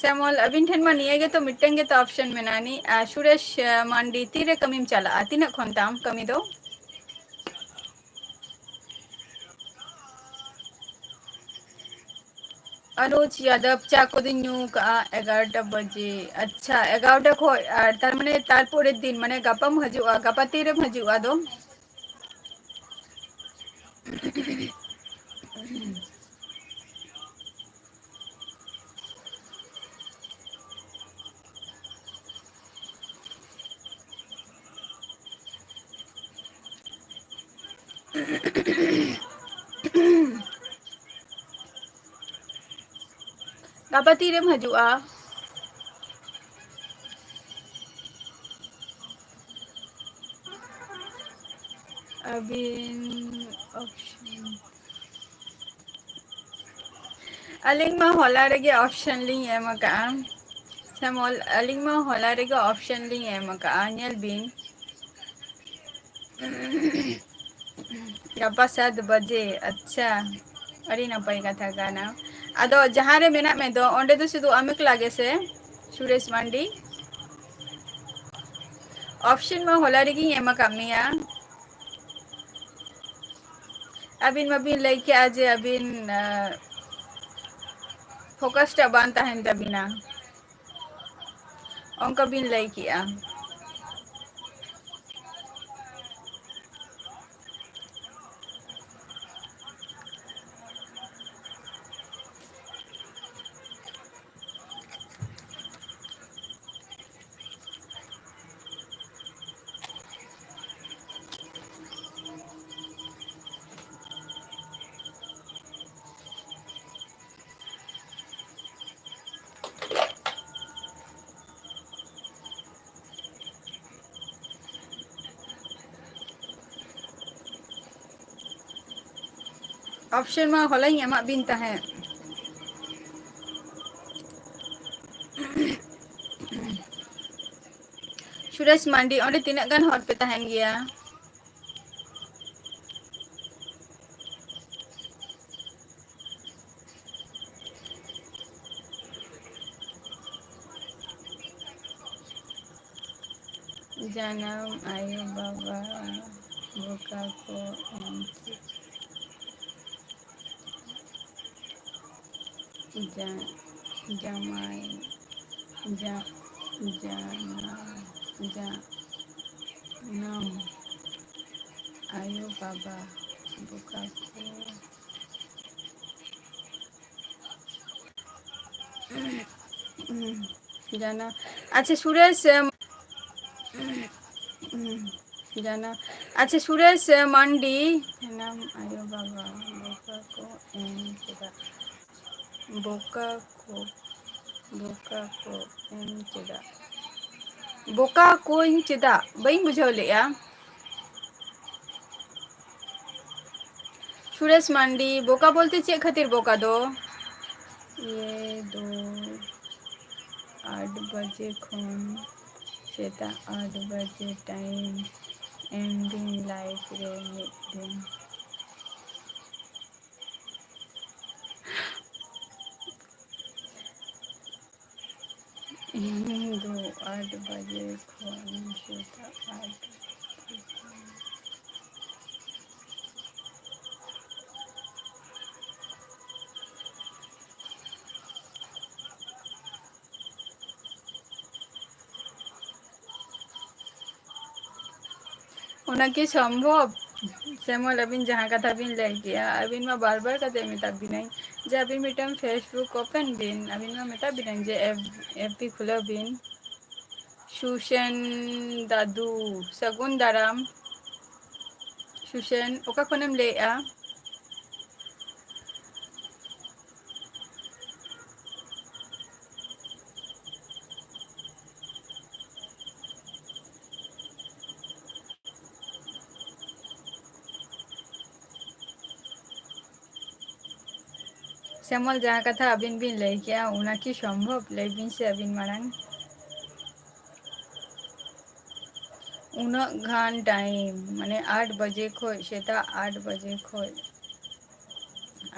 ᱥᱮᱢᱚᱞ ᱟᱵᱤᱱ ᱴᱷᱮᱱ ᱢᱟ ᱱᱤᱭᱟᱹ ᱜᱮᱛᱚ ᱢᱤᱫᱴᱟᱝ ᱜᱮᱛᱚ ᱚᱯᱥᱮᱱ ᱢᱮᱱᱟᱜᱼᱟ ᱟᱱᱤᱡ ᱥᱩᱨᱮᱥ ᱢᱟᱱᱰᱤ ᱛᱤᱨᱮ ᱠᱟᱹᱢᱤᱢ ᱪᱟᱞᱟᱜᱼᱟ ᱛᱤᱱᱟᱹᱜ ᱠᱷᱚᱱ ᱛᱟᱢ ᱠᱟᱹᱢᱤ ᱫᱚ ᱚᱱᱩᱡ ᱭᱟᱫᱚᱵ ᱪᱟ ᱠᱚᱫᱚᱧ ᱧᱩ ᱠᱟᱜᱼᱟ 11টা ᱵᱟᱡᱮ ᱟᱪᱪᱷᱟ 11টা ᱠᱷᱚᱡ ᱟᱨ ᱛᱟᱨᱢᱟᱱᱮ ᱛᱟᱨᱯᱚᱨᱮᱨ ᱫᱤᱱ ᱢᱟᱱᱮ ᱜᱟᱯᱟᱢ ᱦᱤᱡᱩᱜᱼᱟ ᱜᱟᱯᱟ ᱛᱤᱨᱮᱢ ᱦᱤᱡᱩᱜᱼᱟ ᱟᱫᱚ ᱜᱟᱯᱟ ᱛᱤᱨᱮᱢ ᱦᱤᱡᱩᱜᱼᱟ ᱟᱹᱵᱤᱱ ᱟᱹᱞᱤᱧ ᱢᱟ ᱦᱚᱞᱟ ᱨᱮᱜᱮ ᱚᱯᱥᱮᱱ ᱞᱤᱧ ᱮᱢ ᱟᱠᱟᱜᱼᱟ ᱥᱮᱢᱚᱞ ᱟᱹᱞᱤᱧ ᱢᱟ ᱦᱚᱞᱟ ᱨᱮᱜᱮ ᱚᱯᱥᱮᱱ ᱞᱤᱧ ᱮᱢ ᱟᱠᱟᱜᱼᱟ ᱧᱮᱞ ᱵᱤᱱ ᱜᱟᱯᱟ 7 ᱵᱟᱡᱮ ᱟᱪᱪᱷᱟ ᱟᱹᱰᱤ ᱱᱟᱯᱟᱭ ᱠᱟᱛᱷᱟ ᱠᱟᱱᱟ ᱟᱫᱚ ᱡᱟᱦᱟᱸ ᱨᱮ ᱢᱮᱱᱟᱜ ᱢᱮᱫᱚ ᱚᱸᱰᱮ ᱫᱚ ᱥᱩᱫᱷᱩ ᱟᱢ ᱮᱠᱞᱟ ᱜᱮᱥᱮ ᱥᱩᱨᱮᱥ ᱢᱟᱱᱰᱤ ᱚᱯᱥᱮᱱ ᱢᱟ ᱦᱚᱞᱟ ᱨᱮᱜᱤᱧ ᱮᱢ ᱟᱠᱟᱫ ᱢᱮᱭᱟ ᱟᱹᱵᱤᱱ ᱢᱟᱵᱤᱱ ᱞᱟᱹᱭ ᱠᱮᱜᱼᱟ ᱡᱮ ᱟᱹᱵᱤᱱ ᱯᱷᱳᱠᱟᱥ ᱴᱟᱜ ᱵᱟᱝ ᱛᱟᱦᱮᱱ ᱛᱟᱵᱤᱱᱟ ᱚᱱᱠᱟ ᱵᱤᱱ ᱞᱟᱹᱭ ᱠᱮᱜᱼᱟ ᱚᱯᱥᱮᱱ ᱢᱟ ᱦᱚᱞᱟᱧ ᱮᱢᱟᱜ ᱵᱤᱱ ᱛᱟᱦᱮᱸᱫ ᱥᱩᱨᱮᱥ ᱢᱟᱱᱰᱤ ᱚᱸᱰᱮ ᱛᱤᱱᱟᱹᱜ ᱜᱟᱱ ᱦᱚᱲ ᱯᱮ ᱛᱟᱦᱮᱱ ᱜᱮᱭᱟ ᱡᱟᱱᱟᱢ ᱟᱭᱳ ᱵᱟᱵᱟ ᱵᱚᱠᱟ ᱠᱚ ᱡᱟᱢᱟᱭ ᱡᱟᱱᱟᱢ ᱟᱭᱳ ᱵᱟᱵᱟ बोका को जाना। अच्छा सुरेश जाना। अच्छा सुरेश मंडी नाम आयो बाबा बोका को एम चेदा बोका को एम चेदा बोका कोई चेदा बई बुझाव लेया। सुरेश मंडी बोका बोलते चे खातिर बोका दो ये दो 8 बजे खन सेता 8 बजे टाइम एंडिंग लाइफ रे मिद दिन दो 8 बजे खन सेता 8 उनकी संभव सेमल अबिन जहाँ कथा बिन ले गया अबिन में बार बार कते मिता बिनाई जे अबिन मिटम फेसबुक ओपन बिन अबिन में मिता बिनाई जे एफबी खुला बिन सुशन दादू सगुन दाराम सुशन ओका कोनम लेआ सेमल जहाँ कथा अबिन बिन ले गया उनकी संभव ले बिन से अबिन मारंग उन घान टाइम माने 8 बजे खोय सेता 8 बजे खोय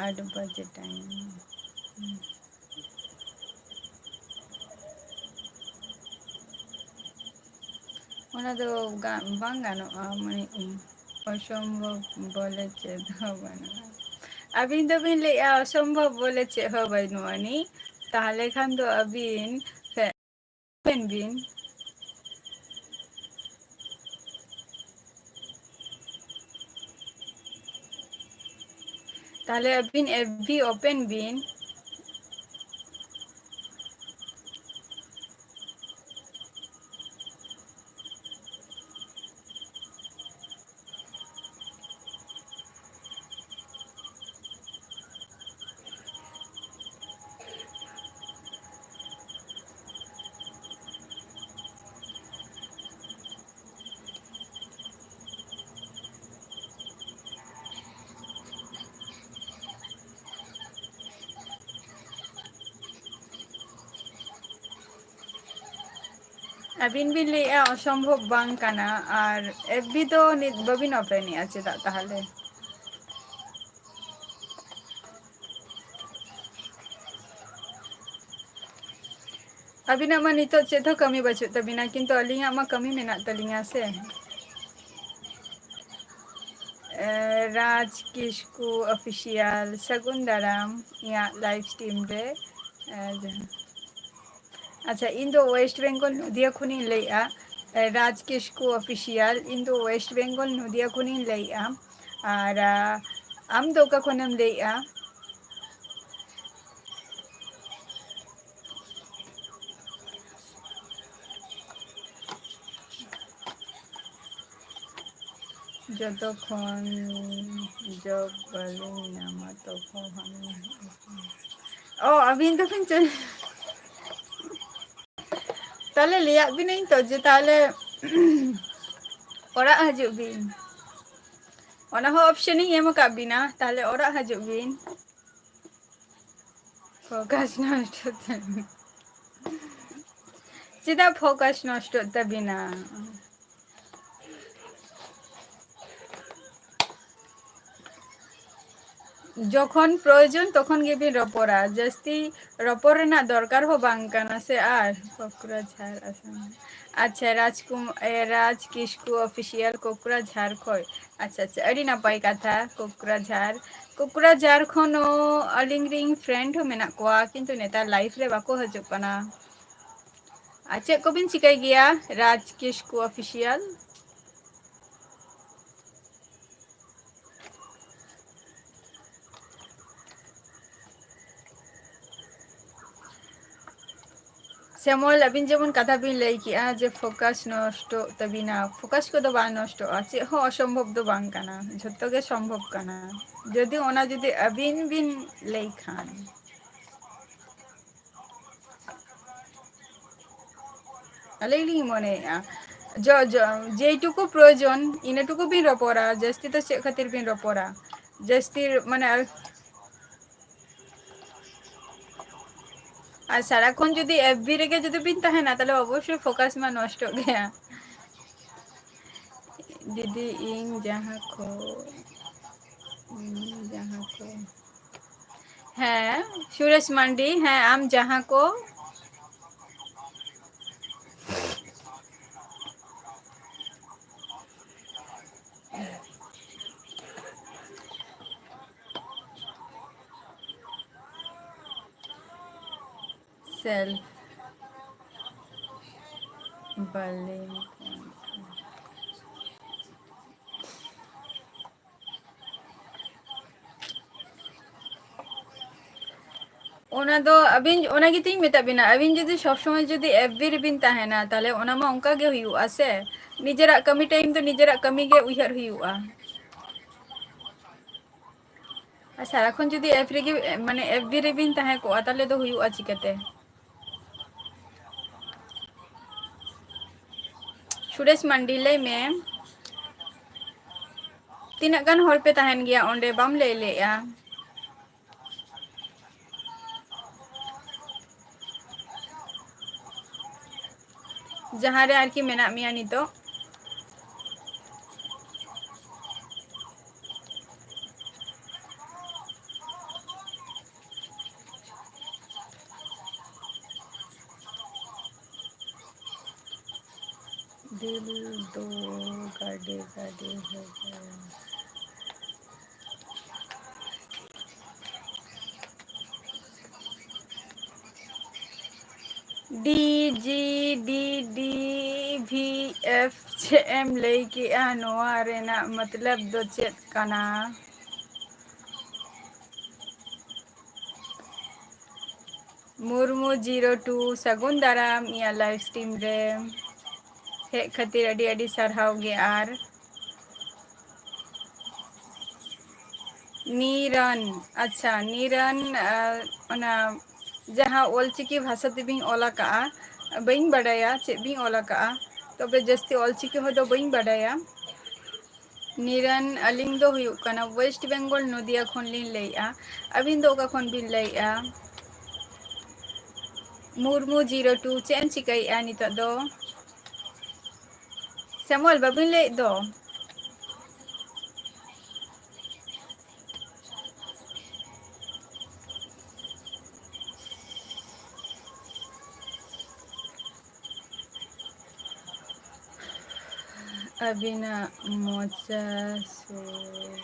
8 बजे टाइम ओना दो बांग गानोगा माने असंभव बोले चे दो बना अबिन दो बिन ले असंभव बोले चे हो बनुआनी ताहले खान दो अबिन पेन बिन ताहले अबिन एफबी ओपन बिन अबिन बिन ले असंभव बांग काना और एफबी तो नित बबिन ओपन आछे ताहले अबिना मा नितो चेतो कमी बचु तबिना किंतु अलिंगा मा कमी मेना तलिंगा से राज किस्कू ऑफिशियल सगुन दाराम या लाइव स्ट्रीम रे अच्छा इन दो वेस्ट बेंगल नदिया खुनी लेया राज किस्कू ऑफिशियल इन दो वेस्ट बेंगल नदिया खुनी लेया और आम दो का खुनम लेया जतो खन जब बलिंग नामा तो हम ओ अबिन तो फिन चल ताले लिया भी नहीं तो जे ताले ओरा हजू बिन ओना हो ऑप्शन ही एम का बिना ताले ओरा हजू बिन फोकस नष्ट चेदा फोकस नष्ट तबिना যখন প্রয়োজন তখন গিয়ে রপরা জাস্তি রপর না দরকার হো বাংকানা সে আর কোকরাঝাড় আসাম আচ্ছা রাজ কিসকু অফিসিয়াল কোকরাঝাড় খয় আচ্ছা আচ্ছা আড়ি নাপাই কথা কোকরাঝাড় খনো আলিং রিং ফ্রেন্ড হো মেনা কোয়া কিন্তু নেতা লাইফ রে বাকো হজুক কানা আচ্ছা কবিন চিকাই গিয়া রাজ কিসকু অফিসিয়াল ᱥᱮᱢᱚᱞ ᱟᱹᱵᱤᱱ ᱡᱮᱢᱚᱱ ᱠᱟᱛᱷᱟ ᱵᱤᱱ ᱞᱟᱹᱭ ᱠᱮᱜᱼᱟ ᱡᱮ ᱯᱷᱳᱠᱟᱥ ᱱᱚᱥᱴᱚᱜ ᱛᱟᱹᱵᱤᱱᱟ, ᱯᱷᱳᱠᱟᱥ ᱠᱚᱫᱚ ᱵᱟᱝ ᱱᱚᱥᱴᱚᱜᱼᱟ, ᱪᱮᱫ ᱦᱚᱸ ᱚᱥᱚᱢᱵᱷᱚᱵ ᱫᱚ ᱵᱟᱝ ᱠᱟᱱᱟ, ᱡᱷᱚᱛᱚ ᱜᱮ ᱥᱚᱢᱵᱷᱚᱵ ᱠᱟᱱᱟ ᱡᱩᱫᱤ ᱚᱱᱟ ᱡᱩᱫᱤ ᱟᱹᱵᱤᱱ ᱵᱤᱱ ᱞᱟᱹᱭ ᱠᱷᱟᱱ᱾ ᱟᱹᱞᱤᱧ ᱞᱤᱧ ᱢᱚᱱᱮᱭᱮᱜᱼᱟ ᱡᱮᱴᱩᱠᱩ ᱯᱨᱚᱭᱳᱡᱚᱱ ᱤᱱᱟᱹ ᱴᱩᱠᱩ ᱵᱤᱱ ᱨᱚᱯᱚᱲᱟ, ᱡᱟᱹᱥᱛᱤ ᱫᱚ ᱪᱮᱫ ᱠᱷᱟᱹᱛᱤᱨ ᱵᱤᱱ ᱨᱚᱯᱚᱲᱟ? ᱡᱟᱹᱥᱛᱤ ᱢᱟᱱᱮ ᱟᱨ ᱥᱟᱨᱟᱠᱷᱚᱱ ᱡᱩᱫᱤ ᱮᱯ ᱵᱤ ᱨᱮᱜᱮ ᱡᱩᱫᱤ ᱵᱤᱱ ᱛᱟᱦᱮᱱᱟ ᱛᱟᱦᱞᱮ ᱚᱵᱚᱥᱥᱳᱭ ᱯᱷᱳᱠᱟᱥ ᱢᱟ ᱱᱚᱥᱴᱚᱜ ᱜᱮᱭᱟ᱾ ᱫᱤᱫᱤ ᱤᱧ ᱡᱟᱦᱟᱸ ᱠᱚ ᱡᱟᱦᱟᱸ ᱠᱚ ᱦᱮᱸ ᱥᱩᱨᱮᱥ ᱢᱟᱱᱰᱤ ᱦᱮᱸ ᱟᱢ ᱡᱟᱦᱟᱸ ᱠᱚ ᱥᱮᱞᱯ ᱵᱟᱞᱤᱧ ᱚᱱᱟ ᱫᱚ ᱟᱹᱵᱤᱱ ᱚᱱᱟ ᱜᱮᱛᱚᱧ ᱢᱮᱛᱟᱫ ᱵᱤᱱᱟ, ᱟᱹᱵᱤᱱ ᱡᱩᱫᱤ ᱥᱚᱵ ᱥᱚᱢᱚᱭ ᱡᱩᱫᱤ ᱮᱯ ᱵᱤ ᱨᱮᱵᱤᱱ ᱛᱟᱦᱮᱱᱟ ᱛᱟᱦᱞᱮ ᱚᱱᱟ ᱢᱟ ᱚᱱᱠᱟ ᱜᱮ ᱦᱩᱭᱩᱜᱼᱟ ᱥᱮ, ᱱᱤᱡᱮᱨᱟᱜ ᱠᱟᱹᱢᱤ ᱴᱟᱭᱤᱢ ᱫᱚ ᱱᱤᱡᱮᱨᱟᱜ ᱠᱟᱹᱢᱤ ᱜᱮ ᱩᱭᱦᱟᱹᱨ ᱦᱩᱭᱩᱜᱼᱟ᱾ ᱟᱨ ᱥᱟᱨᱟᱠᱷᱚᱱ ᱡᱩᱫᱤ ᱮᱯ ᱨᱮᱜᱮ ᱢᱟᱱᱮ ᱮᱯ ᱵᱤ ᱨᱮᱵᱤᱱ ᱛᱟᱦᱮᱸ ᱠᱚᱜᱼᱟ ᱛᱟᱦᱞᱮ ᱫᱚ ᱦᱩᱭᱩᱜᱼᱟ ᱪᱤᱠᱟᱹᱛᱮ? ᱥᱩᱨᱮᱥ ᱢᱟᱱᱰᱤ ᱞᱟᱹᱭ ᱢᱮ᱾ ᱛᱤᱱᱟᱹᱜ ᱜᱟᱱ ᱦᱚᱲ ᱯᱮ ᱛᱟᱦᱮᱱ ᱜᱮᱭᱟ ᱚᱸᱰᱮ ᱵᱟᱢ ᱞᱟᱹᱭ ᱞᱮᱜᱼᱟ? ᱡᱟᱦᱟᱸᱨᱮ ᱟᱨᱠᱤ ᱢᱮᱱᱟᱜ ᱢᱮᱭᱟ ᱱᱤᱛᱚᱜ? ᱫᱤᱞ ᱫᱳ ᱜᱟᱰᱮ ᱜᱟᱰᱮ ᱦᱳ ᱜᱟᱭᱟ᱾ ᱰᱤ ᱡᱤ ᱰᱤ ᱰᱤ ᱵᱷᱤ ᱮᱯᱷ ᱪᱮᱫ ᱮᱢ ᱞᱟᱹᱭ ᱠᱮᱜᱼᱟ ᱱᱚᱣᱟ ᱨᱮᱱᱟᱜ ᱢᱚᱛᱞᱚᱵ ᱫᱚ ᱪᱮᱫ ᱠᱟᱱᱟ? ᱢᱩᱨᱢᱩ 02 ᱥᱟᱹᱜᱩᱱ ᱫᱟᱨᱟᱢ ᱤᱧᱟᱹᱜ ᱞᱟᱭᱤᱯᱷ ᱥᱴᱨᱤᱢ ᱨᱮ ᱦᱮᱡ ᱠᱷᱟᱹᱛᱤᱨ ᱟᱹᱰᱤ ᱟᱹᱰᱤ ᱥᱟᱨᱦᱟᱣ ᱜᱮ, ᱟᱨ ᱱᱤᱨᱚᱱ ᱟᱪᱪᱷᱟ ᱱᱤᱨᱚᱱ ᱚᱱᱟ ᱡᱟᱦᱟᱸ ᱚᱞᱪᱤᱠᱤ ᱵᱷᱟᱥᱟ ᱛᱮᱵᱤᱱ ᱚᱞ ᱟᱠᱟᱜᱼᱟ ᱵᱟᱹᱧ ᱵᱟᱰᱟᱭᱟ ᱪᱮᱫ ᱵᱤᱧ ᱚᱞ ᱟᱠᱟᱜᱼᱟ, ᱛᱚᱵᱮ ᱡᱟᱹᱥᱛᱤ ᱚᱞᱪᱤᱠᱤ ᱦᱚᱸ ᱫᱚ ᱵᱟᱹᱧ ᱵᱟᱰᱟᱭᱟ᱾ ᱱᱤᱨᱚᱱ ᱟᱹᱞᱤᱧ ᱫᱚ ᱦᱩᱭᱩᱜ ᱠᱟᱱᱟ ᱳᱭᱮᱥᱴ ᱵᱮᱝᱜᱚᱞ ᱱᱚᱫᱤᱭᱟ ᱠᱷᱚᱱᱞᱤᱧ ᱞᱟᱹᱭᱮᱜᱼᱟ᱾ ᱟᱹᱵᱤᱱ ᱫᱚ ᱚᱠᱟ ᱠᱷᱚᱱ ᱵᱤᱱ ᱞᱟᱹᱭᱮᱜᱼᱟ? ᱢᱩᱨᱢᱩ 02 ᱪᱮᱫ ᱮᱢ ᱪᱤᱠᱟᱹᱭᱮᱫᱼᱟ ᱱᱤᱛᱚᱜ ᱫᱚ? ᱥᱮᱢᱚᱞ ᱵᱟᱹᱵᱤᱱ ᱞᱟᱹᱭᱮᱫ ᱫᱚ? ᱟᱹᱵᱤᱱᱟᱜ ᱢᱚᱪᱟ ᱥᱩᱨ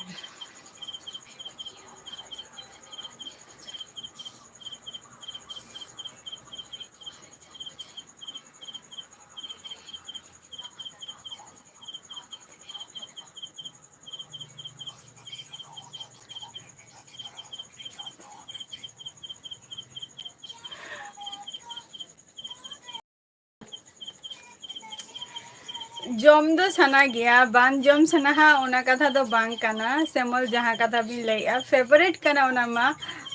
ᱡᱚᱢ ᱫᱚ ᱥᱟᱱᱟ ᱜᱮᱭᱟ, ᱵᱟᱝ ᱡᱚᱢ ᱥᱟᱱᱟᱣᱟ ᱚᱱᱟ ᱠᱟᱛᱷᱟ ᱫᱚ ᱵᱟᱝ ᱠᱟᱱᱟ, ᱥᱮᱢᱚᱞ ᱡᱟᱦᱟᱸ ᱠᱟᱛᱷᱟ ᱵᱤᱱ ᱞᱟᱹᱭᱮᱜᱼᱟ ᱯᱷᱮᱵᱟᱨᱮᱴ ᱠᱟᱱᱟ ᱚᱱᱟ ᱢᱟ,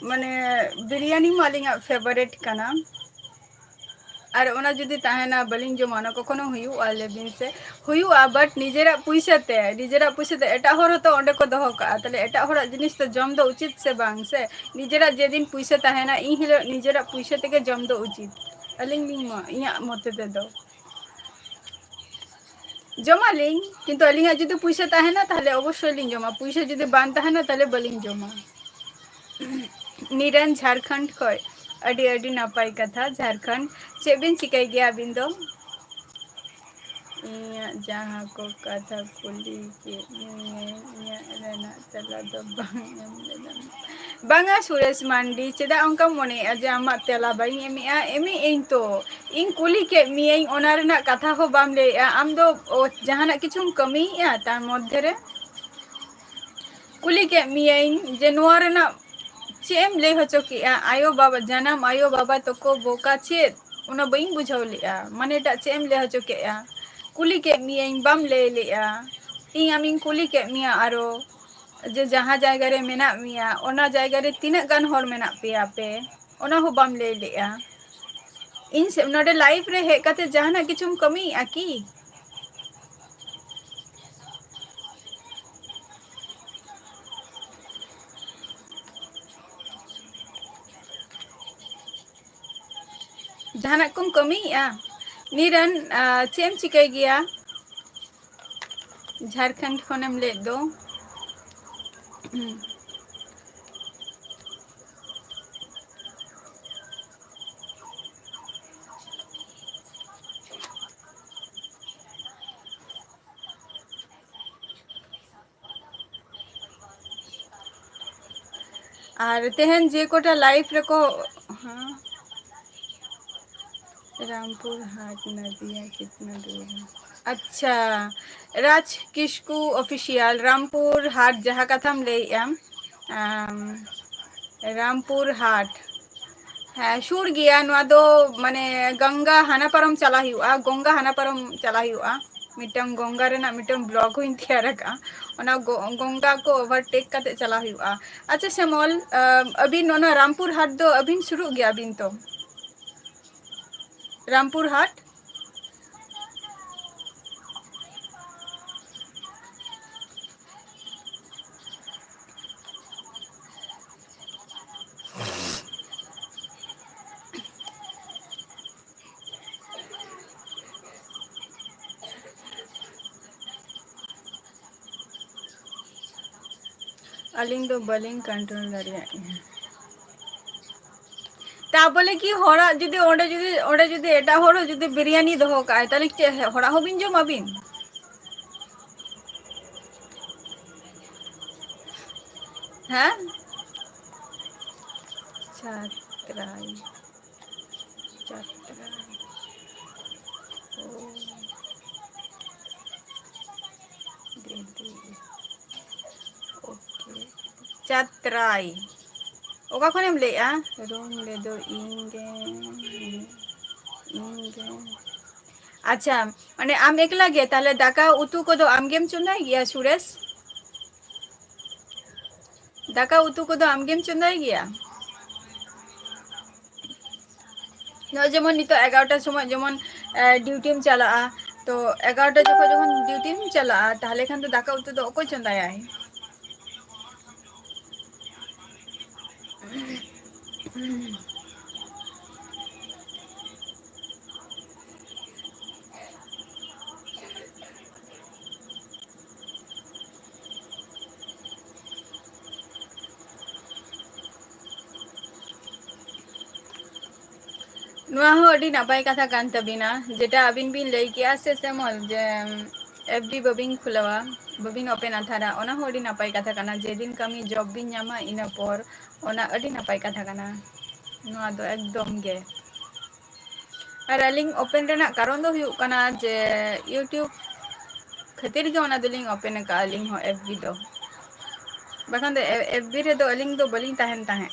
ᱢᱟᱱᱮ ᱵᱤᱨᱤᱭᱟᱱᱤ ᱢᱟ ᱟᱹᱞᱤᱧᱟᱜ ᱯᱷᱮᱵᱟᱨᱮᱴ ᱠᱟᱱᱟ᱾ ᱟᱨ ᱚᱱᱟ ᱡᱩᱫᱤ ᱛᱟᱦᱮᱱᱟ ᱵᱟᱹᱞᱤᱧ ᱡᱚᱢᱟ ᱚᱱᱟ ᱠᱚᱠᱷᱚᱱᱳ ᱦᱩᱭᱩᱜᱼᱟ ᱞᱟᱹᱭᱵᱤᱱ ᱥᱮ? ᱦᱩᱭᱩᱜᱼᱟ ᱵᱟᱴ ᱱᱤᱡᱮᱨᱟᱜ ᱯᱩᱭᱥᱟᱹᱛᱮ ᱮᱴᱟᱜ ᱦᱚᱲ ᱦᱚᱸᱛᱚ ᱚᱸᱰᱮ ᱠᱚ ᱫᱚᱦᱚ ᱠᱟᱜᱼᱟ, ᱛᱟᱦᱞᱮ ᱮᱴᱟᱜ ᱦᱚᱲᱟᱜ ᱡᱤᱱᱤᱥ ᱫᱚ ᱡᱚᱢ ᱫᱚ ᱩᱪᱤᱛ ᱥᱮ ᱵᱟᱝ ᱥᱮ? ᱱᱤᱡᱮᱨᱟᱜ ᱡᱮᱫᱤᱱ ᱯᱩᱭᱥᱟᱹ ᱛᱟᱦᱮᱱᱟ ᱤᱱ ᱦᱤᱞᱳᱜ ᱱᱤᱡᱮᱨᱟᱜ ᱯᱩᱭᱥᱟᱹ ᱛᱮᱜᱮ ᱡᱚᱢ ᱫᱚ ᱩᱪᱤᱛ, ᱟᱹᱞᱤᱧ ᱤᱧᱟᱹᱜ ᱢᱚᱛᱮ ᱛᱮᱫᱚ᱾ ᱡᱚᱢᱟᱞᱤᱧ ᱠᱤᱱᱛᱩ ᱟᱹᱞᱤᱧᱟᱜ ᱡᱩᱫᱤ ᱯᱩᱭᱥᱟᱹ ᱛᱟᱦᱮᱱᱟ ᱛᱟᱦᱞᱮ ᱚᱵᱚᱥᱥᱳᱭ ᱞᱤᱧ ᱡᱚᱢᱟ, ᱯᱩᱭᱥᱟᱹ ᱡᱩᱫᱤ ᱵᱟᱝ ᱛᱟᱦᱮᱱᱟ ᱛᱟᱦᱞᱮ ᱵᱟᱹᱞᱤᱧ ᱡᱚᱢᱟ᱾ ᱱᱤᱨᱚᱱ ᱡᱷᱟᱲᱠᱷᱚᱸᱰ ᱠᱷᱚᱡ, ᱟᱹᱰᱤ ᱟᱹᱰᱤ ᱱᱟᱯᱟᱭ ᱠᱟᱛᱷᱟ ᱡᱷᱟᱲᱠᱷᱚᱸᱰ᱾ ᱪᱮᱫ ᱵᱤᱱ ᱪᱤᱠᱟᱹᱭ ᱜᱮᱭᱟ ᱟᱹᱵᱤᱱ ᱫᱚ? ᱤᱧᱟᱹᱜ ᱡᱟᱦᱟᱸ ᱠᱚ ᱠᱟᱛᱷᱟ ᱠᱩᱞᱤ ᱠᱮᱫ ᱢᱮᱭᱟᱹᱧ ᱤᱧᱟᱹᱜ ᱨᱮᱱᱟᱜ ᱛᱮᱞᱟ ᱫᱚ ᱵᱟᱝ ᱮᱢ ᱞᱮᱫᱟᱢ᱾ ᱵᱟᱝᱟ ᱥᱩᱨᱮᱥ ᱢᱟᱱᱰᱤ ᱪᱮᱫᱟᱜ ᱚᱱᱠᱟᱢ ᱢᱚᱱᱮᱭᱮᱜᱼᱟ ᱡᱮ ᱟᱢᱟᱜ ᱛᱮᱞᱟ ᱵᱟᱹᱧ ᱮᱢᱮᱜᱼᱟ, ᱮᱢᱮᱜ ᱟᱹᱧ ᱛᱚ᱾ ᱤᱧ ᱠᱩᱞᱤ ᱠᱮᱫ ᱢᱤᱭᱟᱹᱧ ᱚᱱᱟ ᱨᱮᱱᱟᱜ ᱠᱟᱛᱷᱟ ᱦᱚᱸ ᱵᱟᱢ ᱞᱟᱹᱭᱮᱜᱼᱟ, ᱟᱢ ᱫᱚ ᱡᱟᱦᱟᱱᱟᱜ ᱠᱤᱪᱷᱩᱢ ᱠᱟᱹᱢᱤᱭᱮᱫᱼᱟ ᱛᱟᱨ ᱢᱚᱫᱽᱫᱷᱮ ᱨᱮ? ᱠᱩᱞᱤ ᱠᱮᱫ ᱢᱤᱭᱟᱹᱧ ᱡᱮ ᱱᱚᱣᱟ ᱨᱮᱱᱟᱜ ᱪᱮᱫ ᱮᱢ ᱞᱟᱹᱭ ᱦᱚᱪᱚ ᱠᱮᱜᱼᱟ ᱟᱭᱳᱼᱵᱟᱵᱟ ᱡᱟᱱᱟᱢ ᱟᱭᱳᱼᱵᱟᱵᱟ ᱛᱟᱠᱚ ᱵᱚᱠᱟ ᱪᱮᱫ? ᱚᱱᱟ ᱵᱟᱹᱧ ᱵᱩᱡᱷᱟᱹᱣ ᱞᱮᱜᱼᱟ, ᱢᱟᱱᱮᱴᱟᱜ ᱪᱮᱫ ᱮᱢ ᱞᱟᱹᱭ ᱦᱚᱪᱚ ᱠᱮᱜᱼᱟ? ᱠᱩᱞᱤ ᱠᱮᱫ ᱢᱤᱭᱟᱹᱧ ᱵᱟᱢ ᱞᱟᱹᱭ ᱞᱮᱜᱼᱟ, ᱤᱧ ᱟᱢᱤᱧ ᱠᱩᱞᱤ ᱠᱮᱫ ᱢᱮᱭᱟ ᱟᱨᱚ ᱡᱮ ᱡᱟᱦᱟᱸ ᱡᱟᱭᱜᱟ ᱨᱮ ᱢᱮᱱᱟᱜ ᱢᱮᱭᱟ ᱚᱱᱟ ᱡᱟᱭᱜᱟ ᱨᱮ ᱛᱤᱱᱟᱹᱜ ᱜᱟᱱ ᱦᱚᱲ ᱢᱮᱱᱟᱜ ᱯᱮᱭᱟ ᱯᱮ, ᱚᱱᱟ ᱦᱚᱸ ᱵᱟᱢ ᱞᱟᱹᱭ ᱞᱮᱜᱼᱟ᱾ ᱤᱧ ᱱᱚᱰᱮ ᱞᱟᱭᱤᱵᱷ ᱨᱮ ᱦᱮᱡ ᱠᱟᱛᱮ ᱡᱟᱦᱟᱱᱟᱜ ᱠᱤᱪᱷᱩᱢ ᱠᱟᱹᱢᱤᱭᱮᱫᱼᱟ ᱠᱤ? ᱡᱟᱦᱟᱱᱟᱜ ᱠᱚᱢ ᱠᱟᱹᱢᱤᱭᱮᱫᱼᱟ? ᱱᱤᱨᱚᱱ ᱪᱮᱫ ᱮᱢ ᱪᱤᱠᱟᱹᱭ ᱜᱮᱭᱟ? ᱡᱷᱟᱲᱠᱷᱚᱸᱰ ᱠᱷᱚᱱᱮᱢ ᱞᱟᱹᱭᱮᱫ ᱫᱚ? ᱟᱨ ᱛᱮᱦᱮᱧ ᱡᱮ ᱠᱚᱴᱟ ᱞᱟइफ ᱨᱮᱠᱚ रामपुर हाट नदिया कितना दूर है? अच्छा, राज किस्कू ऑफिशियल रामपुर हाट जहाँ कथाम लैया रामपुर हाट हाँ सुर गया नवा दो माने गंगा हाना परम चला हुआ, गंगा हाना परम चला हुआ, मिटम गंगा रेना मिटम ब्लॉग हुई तैयार का, ओना गंगा को ओवरटेक करते चला हुआ। अच्छा श्यामल, अभी नोना रामपुर हाट दो अभी शुरू गया अभी तो रामपुर हाट अलिंग दो बलिंग कंट्रोल दाड़िया ता बोले कि होड़ा जुदी एटा होड़ो जुदी बिरयानी दोहो काए ताले चे होड़ा हो बिन जो मबिन हैं चात्राई चात्राई ओ दीदी ओके चात्राई ओका खनेम लेया रूम ले दो इंगे इंगे अच्छा माने आम एकला गे ताले दाका उतु को दो आमगेम चुनाई गया सुरेश दाका उतु को दो आमगेम चुनाई गया नो जेमन नितो 11टा समय जेमन ड्यूटीम चला तो 11टा जखन ड्यूटीम चला ताहले खान तो दाका उतु दो ओको चंदायाय नुआ हो अडी नापाय कथा कान तबिना जेटा अबिन बिन लई किया से सेमल जे एफबी बबिन खुलवा बबिन ओपन अथारा ओना हो अडी नापाय कथा काना जेदिन कमी जॉब बिन ᱧᱟᱢᱟ ᱤᱱᱟᱹ ᱯᱚᱨ ओना अडी नापाय कथा काना नुआ दो एकदम गे और अलिंग ओपन रेना कारण दो हुयुग काना जे यूट्यूब खातिर गे ओना दलिंग ओपन का अलिंग हो एफबी दो बाखान दो एफबी रे दो अलिंग दो बलिंग ताहेन ताहे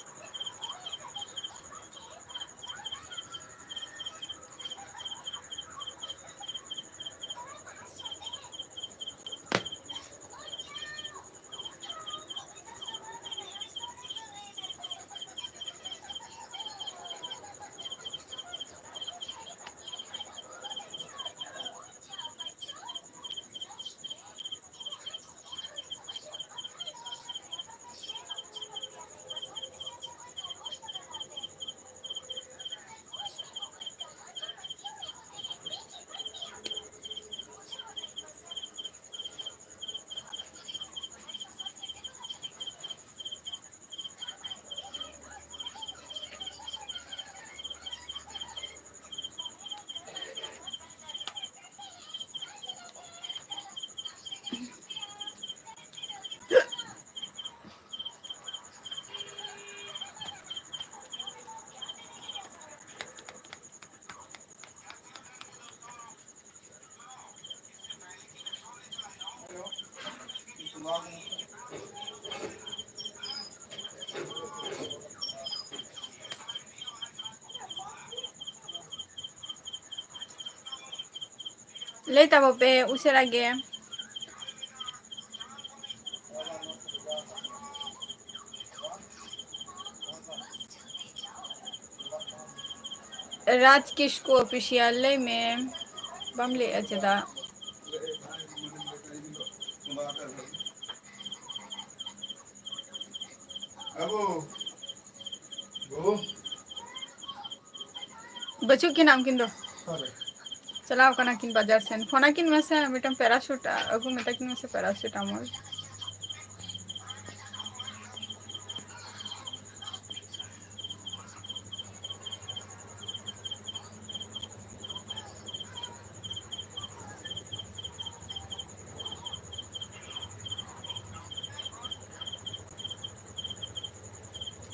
ᱞᱟᱹᱭ ᱛᱟᱵᱚ ᱯᱮ ᱩᱥᱟᱹᱨᱟ ᱜᱮ ᱨᱟᱡᱽ ᱠᱤᱥᱠᱩ ᱚᱯᱷᱤᱥᱤᱭᱟᱞ ᱞᱟᱹᱭ ᱢᱮ ᱵᱟᱢ ᱞᱟᱹᱭᱮᱜᱼᱟ ᱪᱮᱫᱟᱜ ᱵᱟᱹᱪᱩᱜ ᱠᱤᱱᱟ ᱩᱱᱠᱤᱱ ᱫᱚ ᱪᱟᱞᱟᱣ ᱠᱟᱱᱟ ᱠᱤᱱ ᱵᱟᱡᱟᱨ ᱥᱮᱱ ᱯᱷᱳᱱᱟᱠᱤᱱ ᱢᱮᱥᱮ ᱢᱤᱫᱴᱟᱝ ᱯᱮᱨᱟᱥᱩᱴ ᱟᱹᱜᱩ ᱢᱮᱛᱟᱠᱤᱱ ᱢᱮᱥᱮ ᱯᱮᱨᱟᱥᱩᱴᱟᱢᱚᱞ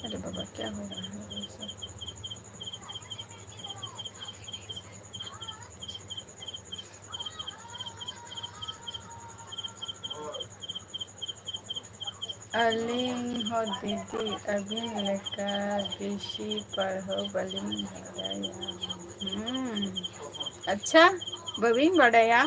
अरे बाबा क्या हो रहा है ये सब अलिंग हो दीदी अबिन लेका बेसी पढ़ो बलिंग बड़ाया अच्छा बबिन बड़ाया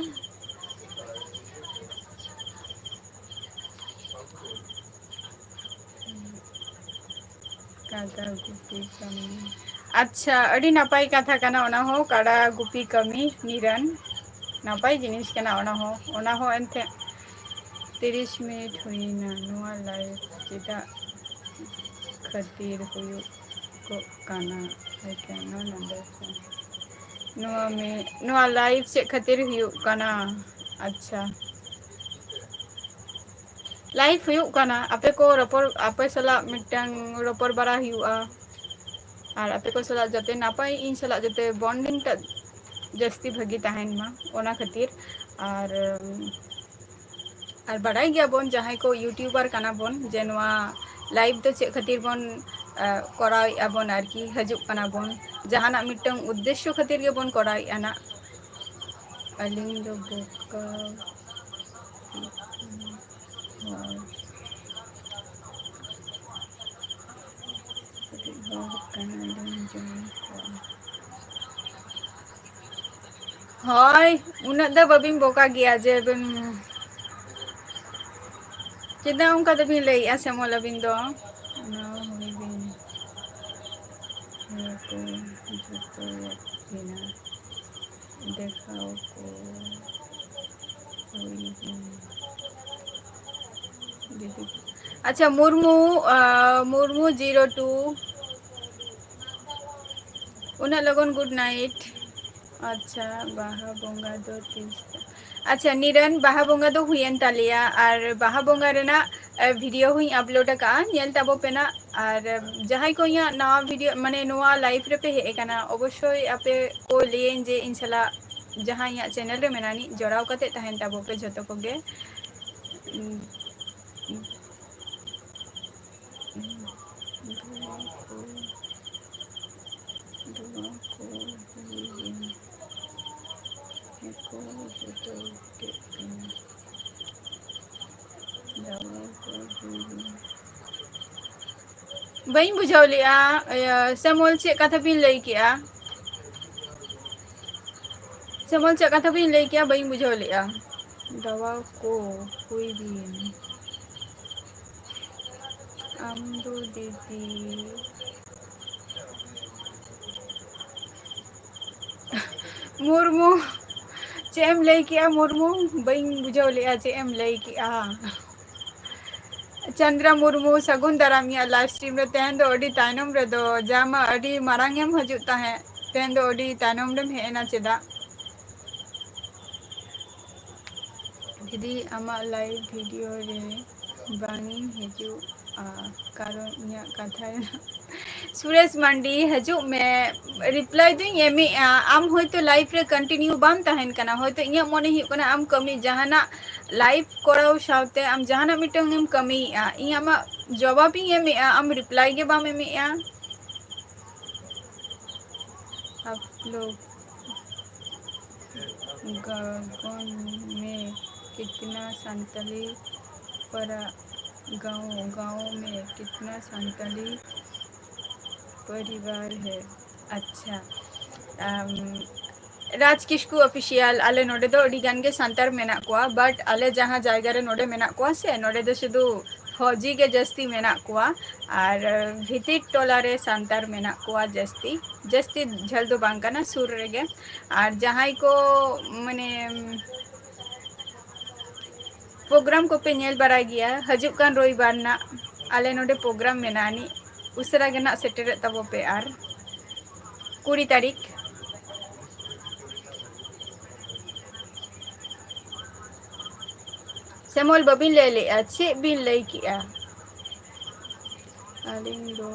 कादा गुपी कमी अच्छा अड़ी नापाई कथा कना ओना हो काड़ा गुपी कमी निरन नापाई जिनिस कना ओना हो एंते 30 मिनट हुईना नुआ लाइव चेदा खातिर हुयुग को काना आई कैन नॉट अंडरस्टैंड नुआ में नुआ लाइव से खातिर हुयुग काना अच्छा लाइव हुयुग काना आपे को रपोर आपे सला मिटन रपोर बारा हुयुगा और आपे को सला जते नापाई इन सला जते बॉन्डिंग टा जस्ती भगी तहन मा ओना खातिर और बाड़ाई गया बोन जहां को यूट्यूबर काना बोन जे नवा लाइव तो चे खातिर बोन कराई अबन आरकी हजुक काना बोन जहाना मिटन उद्देश्य खातिर के बोन कराई आना अलिंग दो बोका हाय उन्नत दा बबिन बोका गया जे बिन चेदा उनका तो भी लई ऐसे मोला बिन दो ना हुई बिन को जुतो बिना देखाओ को हुई बिन दीदी अच्छा मुर्मू मुर्मू 02 उन्हें लगन गुड नाइट अच्छा बाहा बोंगा दो 30 अच्छा निरन बाहा बोंगा दो हुईन तालिया और बाहा बोंगा रेना वीडियो हुई अपलोड का नेल ताबो पेना और जहां को या नवा वीडियो माने नवा लाइव रे पे हे काना अवश्य आपे को लेन जे इंशाल्लाह जहां या चैनल रे मेनानी जोड़ाव कते तहन ताबो पे जतो कोगे बई बुझाव लिया समोल चे कथा बिन लई किया समोल चे कथा बिन लई किया बई बुझाव लिया दवा को हुई बिन अमदो दीदी मुर्मू चेम लई किया मुर्मू बई बुझाव लिया चेम लई किया चंद्रा मुर्मू सगुन दारामिया लाइव स्ट्रीम रे तेन दो अडी तायनम रे दो जामा अडी मारांगेम हजु ताहे तेन दो अडी तायनम रे हेना चेदा दीदी आमा लाइव वीडियो रे बांगिन हजु कारण इया कथा सुरेश मंडी हजु में रिप्लाई दुई एमी आम होयतो लाइव रे कंटिन्यू बाम तहन कना होयतो इया मने हि कना आम कमी जहाना लाइव कराव सावते आम जहाना मिटंग एम कमी इया मा जवाब ही एमी आम रिप्लाई के बाम एमी आप लोग गागन में कितना संताली परा गांव में कितना संताली परिवार है अच्छा ᱨᱟᱡᱽ ᱠᱤᱥᱠᱩ ᱚᱯᱷᱤᱥᱤᱭᱟᱞ ᱟᱞᱮ ᱱᱚᱰᱮ ᱫᱚ ᱟᱹᱰᱤ ᱜᱟᱱ ᱜᱮ ᱥᱟᱱᱛᱟᱲ ᱢᱮᱱᱟᱜ ᱠᱚᱣᱟ, ᱵᱟᱴ ᱟᱞᱮ ᱡᱟᱦᱟᱸ ᱡᱟᱭᱜᱟ ᱨᱮ ᱱᱚᱰᱮ ᱢᱮᱱᱟᱜ ᱠᱚᱣᱟ ᱥᱮ ᱱᱚᱰᱮ ᱫᱚ ᱥᱩᱫᱷᱩ ᱯᱷौजी ᱜᱮ ᱡᱟᱹᱥᱛᱤ ᱢᱮᱱᱟᱜ ᱠᱚᱣᱟ, ᱟᱨ ᱵᱷᱤᱛᱤᱨ ᱴᱚᱞᱟ ᱨᱮ ᱥᱟᱱᱛᱟᱲ ᱢᱮᱱᱟᱜ ᱠᱚᱣᱟ ᱡᱟᱹᱥᱛᱤ, ᱡᱟᱹᱥᱛᱤ ᱡᱷᱟᱹᱞ ᱫᱚ ᱵᱟᱝ ᱠᱟᱱᱟ ᱥᱩᱨ ᱨᱮᱜᱮ, ᱟᱨ ᱡᱟᱦᱟᱸᱭ ᱠᱚ ᱢᱟᱱᱮ ᱯᱨᱳᱜᱨᱟᱢ ᱠᱚᱯᱮ ᱧᱮᱞ ᱵᱟᱲᱟᱭ ᱜᱮᱭᱟ ᱦᱤᱡᱩᱜ ᱠᱟᱱ ᱨᱚᱵᱤᱵᱟᱨ ᱨᱮᱱᱟᱜ ᱟᱞᱮ ᱱᱚᱰᱮ ᱯᱨᱳᱜᱨᱟᱢ ᱢᱮᱱᱟᱜ ᱟᱹᱱᱤᱡ ᱩᱥᱟᱹᱨᱟ ᱜᱮ ᱱᱟᱜ ᱥᱮᱴᱮᱨᱚᱜ ᱛᱟᱵᱚ ᱯᱮ, ᱟᱨ 20 ᱛᱟᱹᱨᱤᱠᱷ ᱥᱮᱢᱚᱞ ᱵᱟᱹᱵᱤᱱ ᱞᱟᱹᱭ ᱞᱮᱜᱼᱟ, ᱪᱮᱫ ᱵᱤᱱ ᱞᱟᱹᱭ ᱠᱮᱜᱼᱟ? ᱟᱹᱞᱤᱧ ᱫᱚ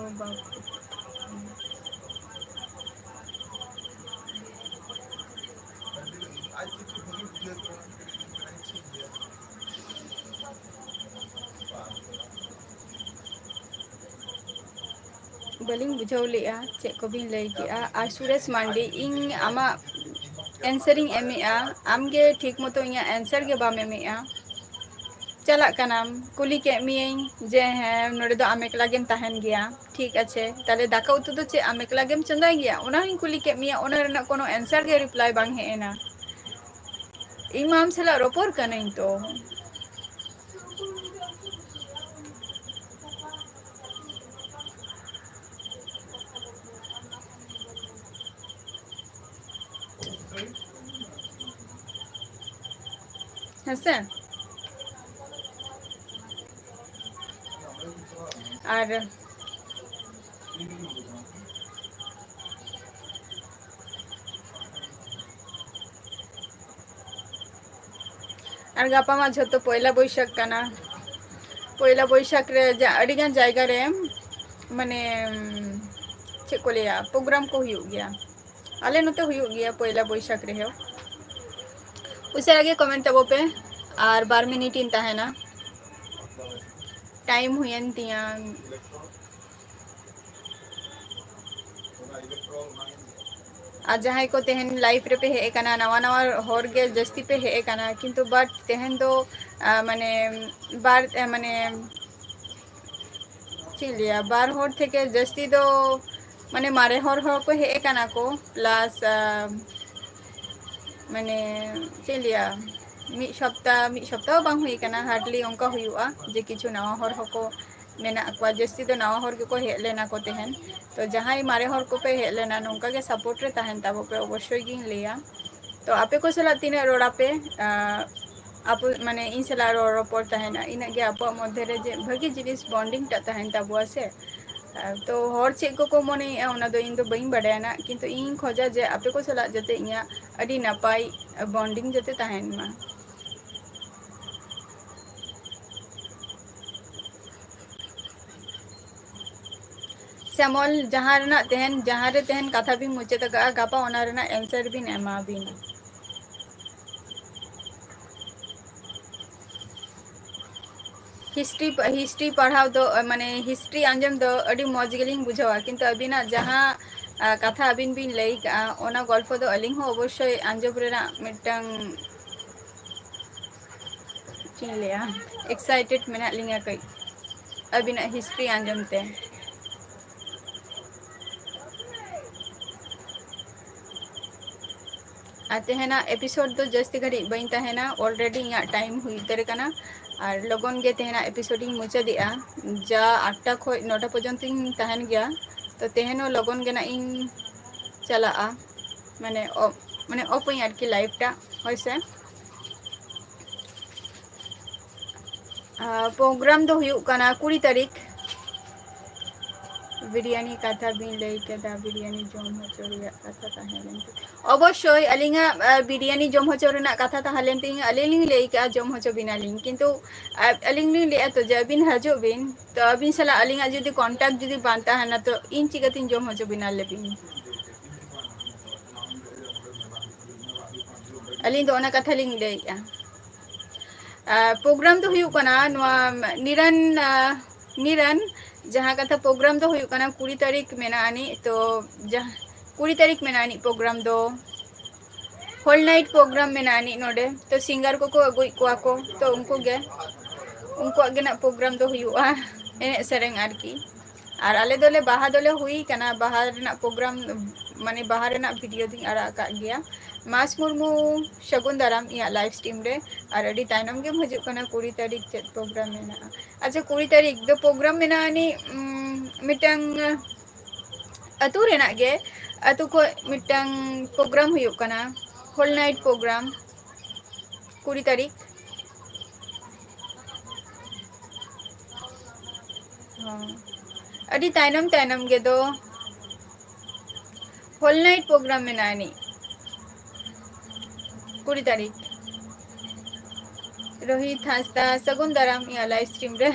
ᱵᱟᱹᱞᱤᱧ ᱵᱩᱡᱷᱟᱹᱣ ᱞᱮᱜᱼᱟ ᱪᱮᱫ ᱠᱚᱵᱤᱱ ᱞᱟᱹᱭ ᱠᱮᱜᱼᱟ, ᱟᱨ ᱥᱩᱨᱮᱥ ᱢᱟᱱᱰᱤ ᱤᱧ ᱟᱢᱟᱜ ᱮᱱᱥᱟᱨ ᱤᱧ ᱮᱢᱮᱜᱼᱟ, ᱟᱢᱜᱮ ᱴᱷᱤᱠ ᱢᱚᱛᱚ ᱤᱧᱟᱹᱜ ᱮᱱᱥᱟᱨ ᱜᱮ ᱵᱟᱢ ᱮᱢᱮᱜᱼᱟ᱾ ᱪᱟᱞᱟᱜ ᱠᱟᱱᱟᱢ ᱠᱩᱞᱤ ᱠᱮᱫ ᱢᱤᱭᱟᱹᱧ ᱡᱮ ᱦᱮᱸ ᱱᱚᱰᱮ ᱫᱚ ᱟᱢ ᱮᱠᱞᱟ ᱜᱮᱢ ᱛᱟᱦᱮᱱ ᱜᱮᱭᱟ, ᱴᱷᱤᱠ ᱟᱪᱷᱮ ᱛᱟᱦᱞᱮ ᱫᱟᱠᱟ ᱩᱛᱩ ᱫᱚ ᱪᱮᱫ ᱟᱢ ᱮᱠᱞᱟ ᱜᱮᱢ ᱪᱚᱸᱫᱟᱭ ᱜᱮᱭᱟ ᱚᱱᱟ ᱦᱚᱧ ᱠᱩᱞᱤ ᱠᱮᱫ ᱢᱮᱭᱟ, ᱚᱱᱟ ᱨᱮᱱᱟᱜ ᱠᱳᱱᱳ ᱮᱱᱥᱟᱨ ᱜᱮ ᱨᱤᱯᱞᱟᱭ ᱵᱟᱝ ᱦᱮᱡ ᱮᱱᱟ᱾ ᱤᱧ ᱢᱟ ᱟᱢ ᱥᱟᱞᱟᱜ ᱨᱚᱯᱚᱲ ᱠᱟᱹᱱᱟᱹᱧ ᱛᱚ᱾ ᱦᱮᱸᱥᱮ ᱟᱨ ᱟᱨ ᱜᱟᱯᱟ ᱢᱟ ᱡᱷᱚᱛᱚ ᱯᱚᱭᱞᱟ ᱵᱳᱭᱥᱟᱠᱷ ᱠᱟᱱᱟ, ᱯᱚᱭᱞᱟ ᱵᱳᱭᱥᱟᱠᱷ ᱨᱮ ᱟᱹᱰᱤᱜᱟᱱ ᱡᱟᱭᱜᱟ ᱨᱮ ᱢᱟᱱᱮ ᱪᱮᱫ ᱠᱚ ᱞᱟᱹᱭᱟ ᱯᱨᱳᱜᱨᱟᱢ ᱠᱚ ᱦᱩᱭᱩᱜ ᱜᱮᱭᱟ, ᱟᱞᱮ ᱱᱚᱛᱮ ᱦᱩᱭᱩᱜ ᱜᱮᱭᱟ ᱯᱚᱭᱞᱟ ᱵᱳᱭᱥᱟᱠᱷ ᱨᱮᱦᱚᱸ᱾ ᱩᱥᱟᱹᱨᱟ ᱜᱮ ᱠᱚᱢᱮᱱᱴ ᱛᱟᱵᱚ ᱯᱮ ᱟᱨ 2 ᱢᱤᱱᱤᱴ ᱤᱧ ᱛᱟᱦᱮᱱᱟ, ᱴᱟᱭᱤᱢ ᱦᱩᱭᱮᱱ ᱛᱤᱧᱟ᱾ ᱟᱨ ᱡᱟᱦᱟᱸᱭ ᱠᱚ ᱛᱮᱦᱮᱧ ᱞᱟᱭᱤᱵᱷ ᱨᱮᱯᱮ ᱦᱮᱡ ᱟᱠᱟᱱᱟ ᱱᱟᱣᱟ ᱱᱟᱣᱟ ᱦᱚᱲ ᱜᱮ ᱡᱟᱹᱥᱛᱤ ᱯᱮ ᱦᱮᱡ ᱟᱠᱟᱱᱟ, ᱠᱤᱱᱛᱩ ᱵᱟᱴ ᱛᱮᱦᱮᱧ ᱫᱚ ᱢᱟᱱᱮ ᱢᱟᱱᱮ ᱪᱮᱫ ᱤᱧ ᱞᱟᱹᱭᱟ 2 ᱦᱚᱲ ᱛᱷᱮᱠᱮ ᱡᱟᱹᱥᱛᱤ ᱫᱚ ᱢᱟᱱᱮ ᱢᱟᱨᱮ ᱦᱚᱲ ᱦᱚᱸᱠᱚ ᱦᱮᱡ ᱟᱠᱟᱱᱟ ᱠᱚ, ᱯᱞᱟᱥ ᱢᱟᱱᱮ ᱪᱮᱫ ᱤᱧ ᱞᱟᱹᱭᱟ ᱢᱤᱫ ᱥᱚᱯᱛᱟ ᱦᱚᱸ ᱵᱟᱝ ᱦᱩᱭ ᱟᱠᱟᱱᱟ ᱦᱟᱨᱰᱞᱤ ᱚᱱᱠᱟ ᱦᱩᱭᱩᱜᱼᱟ ᱡᱮ ᱠᱤᱪᱷᱩ ᱱᱟᱣᱟ ᱦᱚᱲ ᱦᱚᱸᱠᱚ ᱢᱮᱱᱟᱜ ᱠᱚᱣᱟ, ᱡᱟᱹᱥᱛᱤ ᱫᱚ ᱱᱟᱣᱟ ᱦᱚᱲ ᱜᱮᱠᱚ ᱦᱮᱡ ᱞᱮᱱᱟ ᱠᱚ ᱛᱟᱦᱮᱸᱱ᱾ ᱛᱚ ᱡᱟᱦᱟᱸᱭ ᱢᱟᱨᱮ ᱦᱚᱲ ᱠᱚᱯᱮ ᱦᱮᱡ ᱞᱮᱱᱟ ᱱᱚᱝᱠᱟ ᱜᱮ ᱥᱟᱯᱳᱨᱴ ᱨᱮ ᱛᱟᱦᱮᱱ ᱛᱟᱵᱚ ᱯᱮ ᱚᱵᱚᱥᱥᱳᱭ ᱜᱤᱧ ᱞᱟᱹᱭᱟ᱾ ᱛᱚ ᱟᱯᱮ ᱠᱚ ᱥᱟᱞᱟᱜ ᱛᱤᱱᱟᱹᱜ ᱨᱚᱲᱟᱯᱮ ᱢᱟᱱᱮ ᱤᱧ ᱥᱟᱞᱟᱜ ᱨᱚᱲ ᱨᱚᱯᱚᱲ ᱛᱟᱦᱮᱱᱟ ᱤᱱᱟᱹᱜ ᱜᱮ ᱟᱵᱚᱣᱟᱜ ᱢᱚᱫᱽᱫᱷᱮ ᱨᱮ ᱡᱮ ᱵᱷᱟᱹᱜᱤ ᱡᱤᱱᱤᱥ ᱵᱚᱱᱰᱤᱝ ᱴᱟᱜ ᱛᱟᱦᱮᱱ ᱛᱟᱵᱚᱣᱟ ᱥᱮ᱾ ᱛᱚ ᱦᱚᱲ ᱪᱮᱫ ᱠᱚᱠᱚ ᱢᱚᱱᱮᱭᱮᱜᱼᱟ ᱚᱱᱟ ᱫᱚ ᱤᱧ ᱫᱚ ᱵᱟᱹᱧ ᱵᱟᱰᱟᱭᱟ ᱱᱟᱜ, ᱠᱤᱱᱛᱩ ᱤᱧᱤᱧ ᱠᱷᱚᱡᱟ ᱡᱮ ᱟᱯᱮ ᱠᱚ ᱥᱟᱞᱟᱜ ᱡᱟᱛᱮ ᱤᱧᱟᱹᱜ ᱟᱹᱰᱤ ᱱᱟᱯᱟᱭ ᱵᱚᱱᱰᱤᱝ ᱡᱟᱛᱮ ᱛᱟᱦᱮᱱ ᱢᱟ᱾ ᱥᱮᱢᱚᱞ ᱡᱟᱦᱟᱸ ᱨᱮ ᱛᱮᱦᱮᱧ ᱠᱟᱛᱷᱟ ᱵᱤᱱ ᱢᱩᱪᱟᱹᱫ ᱟᱠᱟᱜᱼᱟ ᱜᱟᱯᱟ ᱚᱱᱟ ᱨᱮᱱᱟᱜ ᱮᱱᱥᱟᱨ ᱵᱤᱱ ᱮᱢᱟ ᱵᱤᱱ᱾ ᱦᱤᱥᱴᱨᱤ ᱯᱟᱲᱦᱟᱣ ᱫᱚ ᱢᱟᱱᱮ ᱦᱤᱥᱴᱨᱤ ᱟᱸᱡᱚᱢ ᱫᱚ ᱟᱹᱰᱤ ᱢᱚᱸᱡᱽ ᱜᱮᱞᱤᱧ ᱵᱩᱡᱷᱟᱹᱣᱟ, ᱠᱤᱱᱛᱩ ᱟᱵᱤᱱᱟᱜ ᱡᱟᱦᱟᱸ ᱠᱟᱛᱷᱟ ᱟᱹᱵᱤᱱ ᱵᱤᱱ ᱞᱟᱹᱭ ᱠᱟᱜᱼᱟ ᱚᱱᱟ ᱜᱚᱞᱯᱷᱚ ᱫᱚ ᱟᱹᱞᱤᱧ ᱦᱚᱸ ᱚᱵᱚᱥᱥᱳᱭ ᱟᱸᱡᱚᱢ ᱨᱮᱱᱟᱜ ᱢᱤᱫᱴᱟᱝ ᱪᱮᱫ ᱤᱧ ᱞᱟᱹᱭᱟ ᱮᱠᱥᱟᱭᱴᱮᱰ ᱢᱮᱱᱟᱜ ᱞᱤᱧᱟᱹ ᱠᱟᱹᱡ ᱟᱹᱵᱤᱱᱟᱜ ᱦᱤᱥᱴᱨᱤ ᱟᱸᱡᱚᱢ ᱛᱮ᱾ ᱟᱨ ᱛᱮᱦᱮᱧᱟᱜ ᱮᱯᱤᱥᱳᱰ ᱫᱚ ᱡᱟᱹᱥᱛᱤ ᱜᱷᱟᱹᱲᱤᱡ ᱵᱟᱹᱧ ᱛᱟᱦᱮᱱᱟ, ᱚᱞᱨᱮᱰᱤ ᱤᱧᱟᱹᱜ ᱴᱟᱭᱤᱢ ᱦᱩᱭ ᱩᱛᱟᱹᱨ ᱟᱠᱟᱱᱟ᱾ ᱟᱨ ᱞᱚᱜᱚᱱ ᱜᱮ ᱛᱮᱦᱮᱧᱟᱜ ᱮᱯᱤᱥᱳᱰ ᱤᱧ ᱢᱩᱪᱟᱹᱫᱮᱜᱼᱟ, ᱡᱟ 8ᱴᱟ ᱠᱷᱚᱡ 9ᱴᱟ ᱯᱚᱨᱡᱚᱱᱛᱚ ᱤᱧ ᱛᱟᱦᱮᱱ ᱜᱮᱭᱟ᱾ ᱛᱚ ᱛᱮᱦᱮᱧ ᱦᱚᱸ ᱞᱚᱜᱚᱱ ᱜᱮ ᱱᱟᱜ ᱤᱧ ᱪᱟᱞᱟᱜᱼᱟ, ᱢᱟᱱᱮ ᱚᱯᱷ ᱟᱹᱧ ᱟᱨᱠᱤ ᱞᱟᱭᱤᱵᱷ ᱴᱟᱜ ᱦᱳᱭ ᱥᱮ᱾ ᱯᱨᱳᱜᱨᱟᱢ ᱫᱚ ᱦᱩᱭᱩᱜ ᱠᱟᱱᱟ 20 ᱛᱟᱹᱨᱤᱠᱷ᱾ ᱵᱤᱨᱤᱭᱟᱱᱤ ᱠᱟᱛᱷᱟ ᱵᱤᱱ ᱞᱟᱹᱭ ᱠᱮᱫᱟ, ᱵᱤᱨᱤᱭᱟᱱᱤ ᱡᱚᱢ ᱦᱚᱪᱚ ᱨᱮᱭᱟᱜ ᱠᱟᱛᱷᱟ ᱛᱟᱦᱮᱸ ᱞᱮᱱ ᱚᱵᱚᱥᱥᱳᱭ ᱟᱹᱞᱤᱧᱟᱜ ᱵᱤᱨᱤᱭᱟᱱᱤ ᱡᱚᱢ ᱦᱚᱪᱚ ᱨᱮᱱᱟᱜ ᱠᱟᱛᱷᱟ ᱛᱟᱦᱮᱸ ᱞᱮᱱ ᱛᱤᱧᱟᱹ, ᱟᱹᱞᱤᱧ ᱞᱤᱧ ᱞᱟᱹᱭ ᱠᱟᱜᱼᱟ ᱡᱚᱢ ᱦᱚᱪᱚ ᱵᱤᱱᱟᱞᱤᱧ, ᱠᱤᱱᱛᱩ ᱟᱹᱞᱤᱧ ᱞᱤᱧ ᱞᱟᱹᱭᱮᱫᱼᱟ ᱛᱚ ᱡᱮ ᱟᱹᱵᱤᱱ ᱦᱤᱡᱩᱜ ᱵᱤᱱ, ᱛᱚ ᱟᱹᱵᱤᱱ ᱥᱟᱞᱟᱜ ᱟᱹᱞᱤᱧᱟᱜ ᱡᱩᱫᱤ ᱠᱚᱱᱴᱟᱠᱴ ᱡᱩᱫᱤ ᱵᱟᱝ ᱛᱟᱦᱮᱱᱟ ᱛᱚ ᱤᱧ ᱪᱤᱠᱟᱹᱛᱤᱧ ᱡᱚᱢ ᱦᱚᱪᱚ ᱵᱤᱱᱟ ᱞᱟᱹᱭᱵᱤᱱ᱾ ᱟᱹᱞᱤᱧ ᱫᱚ ᱚᱱᱟ ᱠᱟᱛᱷᱟ ᱞᱤᱧ ᱞᱟᱹᱭᱮᱫᱼᱟ᱾ ᱯᱨᱳᱜᱨᱟᱢ ᱫᱚ ᱦᱩᱭᱩᱜ ᱠᱟᱱᱟ ᱱᱚᱣᱟ ᱱᱤᱨᱚᱱ ᱡᱟᱦᱟᱸ ᱠᱟᱛᱷᱟ ᱯᱨᱳᱜᱨᱟᱢ ᱫᱚ ᱦᱩᱭᱩᱜ ᱠᱟᱱᱟ 20 ᱛᱟᱹᱨᱤᱠᱷ ᱢᱮᱱᱟᱜ ᱟᱹᱱᱤᱡ, ᱛᱚ 20 ᱛᱟᱹᱨᱤᱠᱷ ᱢᱮᱱᱟᱜ ᱟᱹᱱᱤᱡ ᱯᱨᱳᱜᱨᱟᱢ ᱫᱚ ᱦᱳᱞ ᱱᱟᱭᱤᱴ ᱯᱨᱳᱜᱨᱟᱢ ᱢᱮᱱᱟᱜ ᱟᱹᱱᱤᱡ ᱱᱚᱰᱮ, ᱛᱚ ᱥᱤᱝᱜᱟᱨ ᱠᱚᱠᱚ ᱟᱹᱜᱩᱭᱮᱫ ᱠᱚᱣᱟ ᱠᱚ, ᱛᱚ ᱩᱱᱠᱩᱣᱟᱜ ᱜᱮ ᱱᱟᱜ ᱯᱨᱳᱜᱨᱟᱢ ᱫᱚ ᱦᱩᱭᱩᱜᱼᱟ, ᱮᱱᱮᱡ ᱥᱮᱨᱮᱧ ᱟᱨᱠᱤ᱾ ᱟᱨ ᱟᱞᱮ ᱫᱚᱞᱮ ᱵᱟᱦᱟ ᱫᱚᱞᱮ ᱦᱩᱭ ᱠᱟᱱᱟ, ᱵᱟᱦᱟ ᱨᱮᱱᱟᱜ ᱯᱨᱳᱜᱨᱟᱢ ᱢᱟᱱᱮ ᱵᱟᱦᱟ ᱨᱮᱱᱟᱜ ᱵᱷᱤᱰᱤᱭᱳ ᱫᱚᱧ ᱟᱲᱟᱜ ᱟᱠᱟᱫ ᱜᱮᱭᱟ᱾ ᱢᱟᱥ ᱢᱩᱨᱢᱩ ᱥᱟᱹᱜᱩᱱ ᱫᱟᱨᱟᱢ ᱤᱧᱟᱹᱜ ᱞᱟᱭᱤᱵᱷ ᱥᱴᱨᱤᱢ ᱨᱮ, ᱟᱨ ᱟᱹᱰᱤ ᱛᱟᱭᱱᱚᱢ ᱜᱮᱢ ᱦᱤᱡᱩᱜ ᱠᱟᱱᱟ 20 ᱛᱟᱹᱨᱤᱠᱷ ᱪᱮᱫ ᱯᱨᱳᱜᱨᱟᱢ ᱢᱮᱱᱟᱜᱼᱟ? ᱟᱪᱪᱷᱟ 20 ᱛᱟᱹᱨᱤᱠᱷ ᱫᱚ ᱯᱨᱳᱜᱨᱟᱢ ᱢᱮᱱᱟᱜᱼᱟ ᱟᱹᱱᱤᱡ ᱢᱤᱫᱴᱟᱝ ᱟᱹᱛᱩ ᱨᱮᱱᱟᱜ ᱜᱮ, ᱟᱹᱛᱩ ᱠᱷᱚᱡ ᱢᱤᱫᱴᱟᱝ ᱯᱨᱳᱜᱨᱟᱢ ᱦᱩᱭᱩᱜ ᱠᱟᱱᱟ, ᱦᱳᱞ ᱱᱟᱭᱤᱴ ᱯᱨᱳᱜᱨᱟᱢ 20 ᱛᱟᱹᱨᱤᱠᱷ᱾ ᱦᱚᱸ ᱟᱹᱰᱤ ᱛᱟᱭᱱᱚᱢ ᱛᱟᱭᱱᱚᱢ ᱜᱮᱫᱚ, ᱦᱳᱞ ᱱᱟᱭᱤᱴ ᱯᱨᱳᱜᱨᱟᱢ ᱢᱮᱱᱟᱜᱼᱟ ᱟᱹᱱᱤᱡ 20 ᱛᱟᱹᱨᱤᱠᱷ᱾ ᱨᱳᱦᱤᱛ ᱦᱟᱸᱥᱫᱟ ᱥᱟᱹᱜᱩᱱ ᱫᱟᱨᱟᱢ ᱤᱧᱟᱹᱜ ᱞᱟᱭᱤᱵᱷ ᱥᱴᱨᱤᱢ ᱨᱮ᱾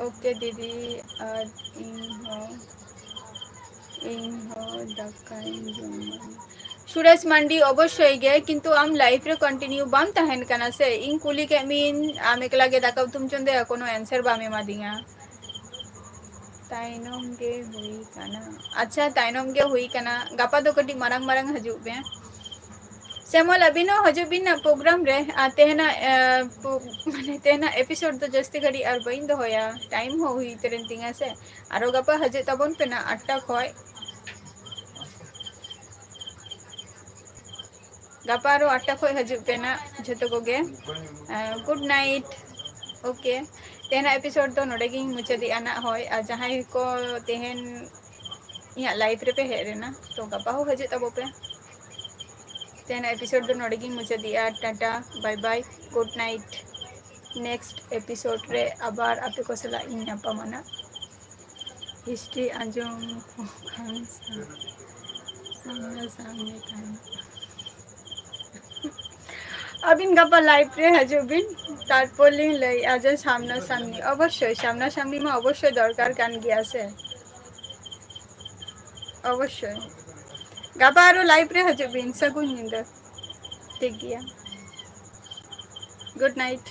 ᱳᱠᱮ ᱫᱤᱫᱤ ᱟᱨ ᱤᱧᱦᱚᱸ ᱫᱟᱠᱟᱧ ᱡᱚᱢᱟ᱾ ᱥᱩᱨᱮᱥ ᱢᱟᱱᱰᱤ ᱚᱵᱚᱥᱥᱳᱭ ᱜᱮ, ᱠᱤᱱᱛᱩ ᱟᱢ ᱞᱟᱭᱤᱯᱷ ᱨᱮ ᱠᱚᱱᱴᱤᱱᱤᱭᱩ ᱵᱟᱢ ᱛᱟᱦᱮᱱ ᱠᱟᱱᱟ ᱥᱮ, ᱤᱧ ᱠᱩᱞᱤ ᱠᱮᱫ ᱢᱤᱭᱟᱹᱧ ᱟᱢ ᱮᱠᱞᱟ ᱜᱮ ᱫᱟᱠᱟ ᱩᱛᱩᱢ ᱪᱚᱸᱫᱟᱭᱟ, ᱠᱳᱱᱳ ᱮᱱᱥᱟᱨ ᱵᱟᱢ ᱮᱢᱟ ᱫᱤᱧᱟ᱾ ᱛᱟᱭᱱᱚᱢ ᱜᱮ ᱦᱩᱭ ᱠᱟᱱᱟ, ᱟᱪᱪᱷᱟ ᱛᱟᱭᱱᱚᱢ ᱜᱮ ᱦᱩᱭ ᱠᱟᱱᱟ, ᱜᱟᱯᱟ ᱫᱚ ᱠᱟᱹᱴᱤᱡ ᱢᱟᱨᱟᱝ ᱢᱟᱨᱟᱝ ᱦᱤᱡᱩᱜ ᱯᱮ᱾ ᱥᱮᱢᱚᱞ ᱟᱹᱵᱤᱱ ᱦᱚᱸ ᱦᱤᱡᱩᱜ ᱵᱤᱱ ᱱᱟᱜ ᱯᱨᱳᱜᱨᱟᱢ ᱨᱮ, ᱟᱨ ᱛᱮᱦᱮᱧᱱᱟᱜ ᱢᱟᱱᱮ ᱛᱮᱦᱮᱧᱱᱟᱜ ᱮᱯᱤᱥᱳᱰ ᱫᱚ ᱡᱟᱹᱥᱛᱤ ᱜᱷᱟᱹᱲᱤᱡ ᱟᱨ ᱵᱟᱹᱧ ᱫᱚᱦᱚᱭᱟ, ᱴᱟᱭᱤᱢ ᱦᱚᱸ ᱦᱩᱭ ᱩᱛᱟᱹᱨᱮᱱ ᱛᱤᱧᱟᱹ ᱥᱮ᱾ ᱟᱨᱚ ᱜᱟᱯᱟ ᱦᱤᱡᱩᱜ ᱛᱟᱵᱚᱱ ᱯᱮ ᱱᱟᱜ 8ᱴᱟ ᱠᱷᱚᱡ᱾ ᱜᱟᱯᱟ ᱟᱨᱚ 8ᱴᱟ ᱠᱷᱚᱡ ᱦᱤᱡᱩᱜ ᱯᱮ ᱱᱟᱜ ᱡᱷᱚᱛᱚ ᱠᱚᱜᱮ, ᱜᱩᱰ ᱱᱟᱭᱤᱴ᱾ ᱳᱠᱮ ᱛᱮᱦᱮᱧᱟᱜ ᱮᱯᱤᱥᱳᱰ ᱫᱚ ᱱᱚᱰᱮ ᱜᱤᱧ ᱢᱩᱪᱟᱹᱫᱮᱜᱼᱟ ᱱᱟᱜ ᱦᱳᱭ, ᱟᱨ ᱡᱟᱦᱟᱸᱭ ᱠᱚ ᱛᱮᱦᱮᱧ ᱤᱧᱟᱹᱜ ᱞᱟᱭᱤᱯᱷ ᱨᱮᱯᱮ ᱦᱮᱡ ᱞᱮᱱᱟ, ᱛᱚ ᱜᱟᱯᱟ ᱦᱚᱸ ᱦᱤᱡᱩᱜ ᱛᱟᱵᱚ ᱯᱮ᱾ ᱛᱮᱦᱮᱧᱟᱜ ᱮᱯᱤᱥᱳᱰ ᱫᱚ ᱱᱚᱰᱮ ᱜᱤᱧ ᱢᱩᱪᱟᱹᱫᱮᱜᱼᱟ, tata bye bye good night. Next episode ᱨᱮ ᱟᱵᱟᱨ ᱟᱯᱮ ᱠᱚ ᱥᱟᱞᱟᱜ ᱤᱧ ᱧᱟᱯᱟᱢᱟ ᱱᱟᱜ᱾ ᱦᱤᱥᱴᱨᱤ ᱟᱸᱡᱚᱢ ᱠᱷᱟᱱ ᱥᱟᱢᱱᱟ ᱥᱟᱢᱱᱤ ᱛᱟᱦᱮᱱ ᱟᱹᱵᱤᱱ ᱜᱟᱯᱟ ᱞᱟᱭᱤᱵᱷ ᱨᱮ ᱦᱤᱡᱩᱜ ᱵᱤᱱ, ᱛᱟᱨᱯᱚᱨ ᱞᱤᱧ ᱞᱟᱹᱭᱮᱜᱼᱟ ᱡᱮ ᱥᱟᱢᱱᱟ ᱥᱟᱢᱱᱤ, ᱚᱵᱚᱥᱥᱳᱭ ᱥᱟᱢᱱᱟ ᱥᱟᱢᱱᱤ ᱢᱟ ᱚᱵᱚᱥᱥᱳᱭ ᱫᱚᱨᱠᱟর ᱠᱟᱱ ᱜᱮᱭᱟ ᱥᱮ᱾ ᱚᱵᱚᱥᱥᱳᱭ ᱜᱟᱯᱟ ᱟᱨᱚ ᱞᱟᱭᱤᱵᱷ ᱨᱮ ᱦᱤᱡᱩᱜ ᱵᱤᱱ, ᱥᱟᱹᱜᱩᱱ ᱧᱤᱫᱟᱹ᱾ ᱴᱷᱤᱠ ᱜᱮᱭᱟ, ᱜᱩᱰ ᱱᱟᱭᱤᱴ᱾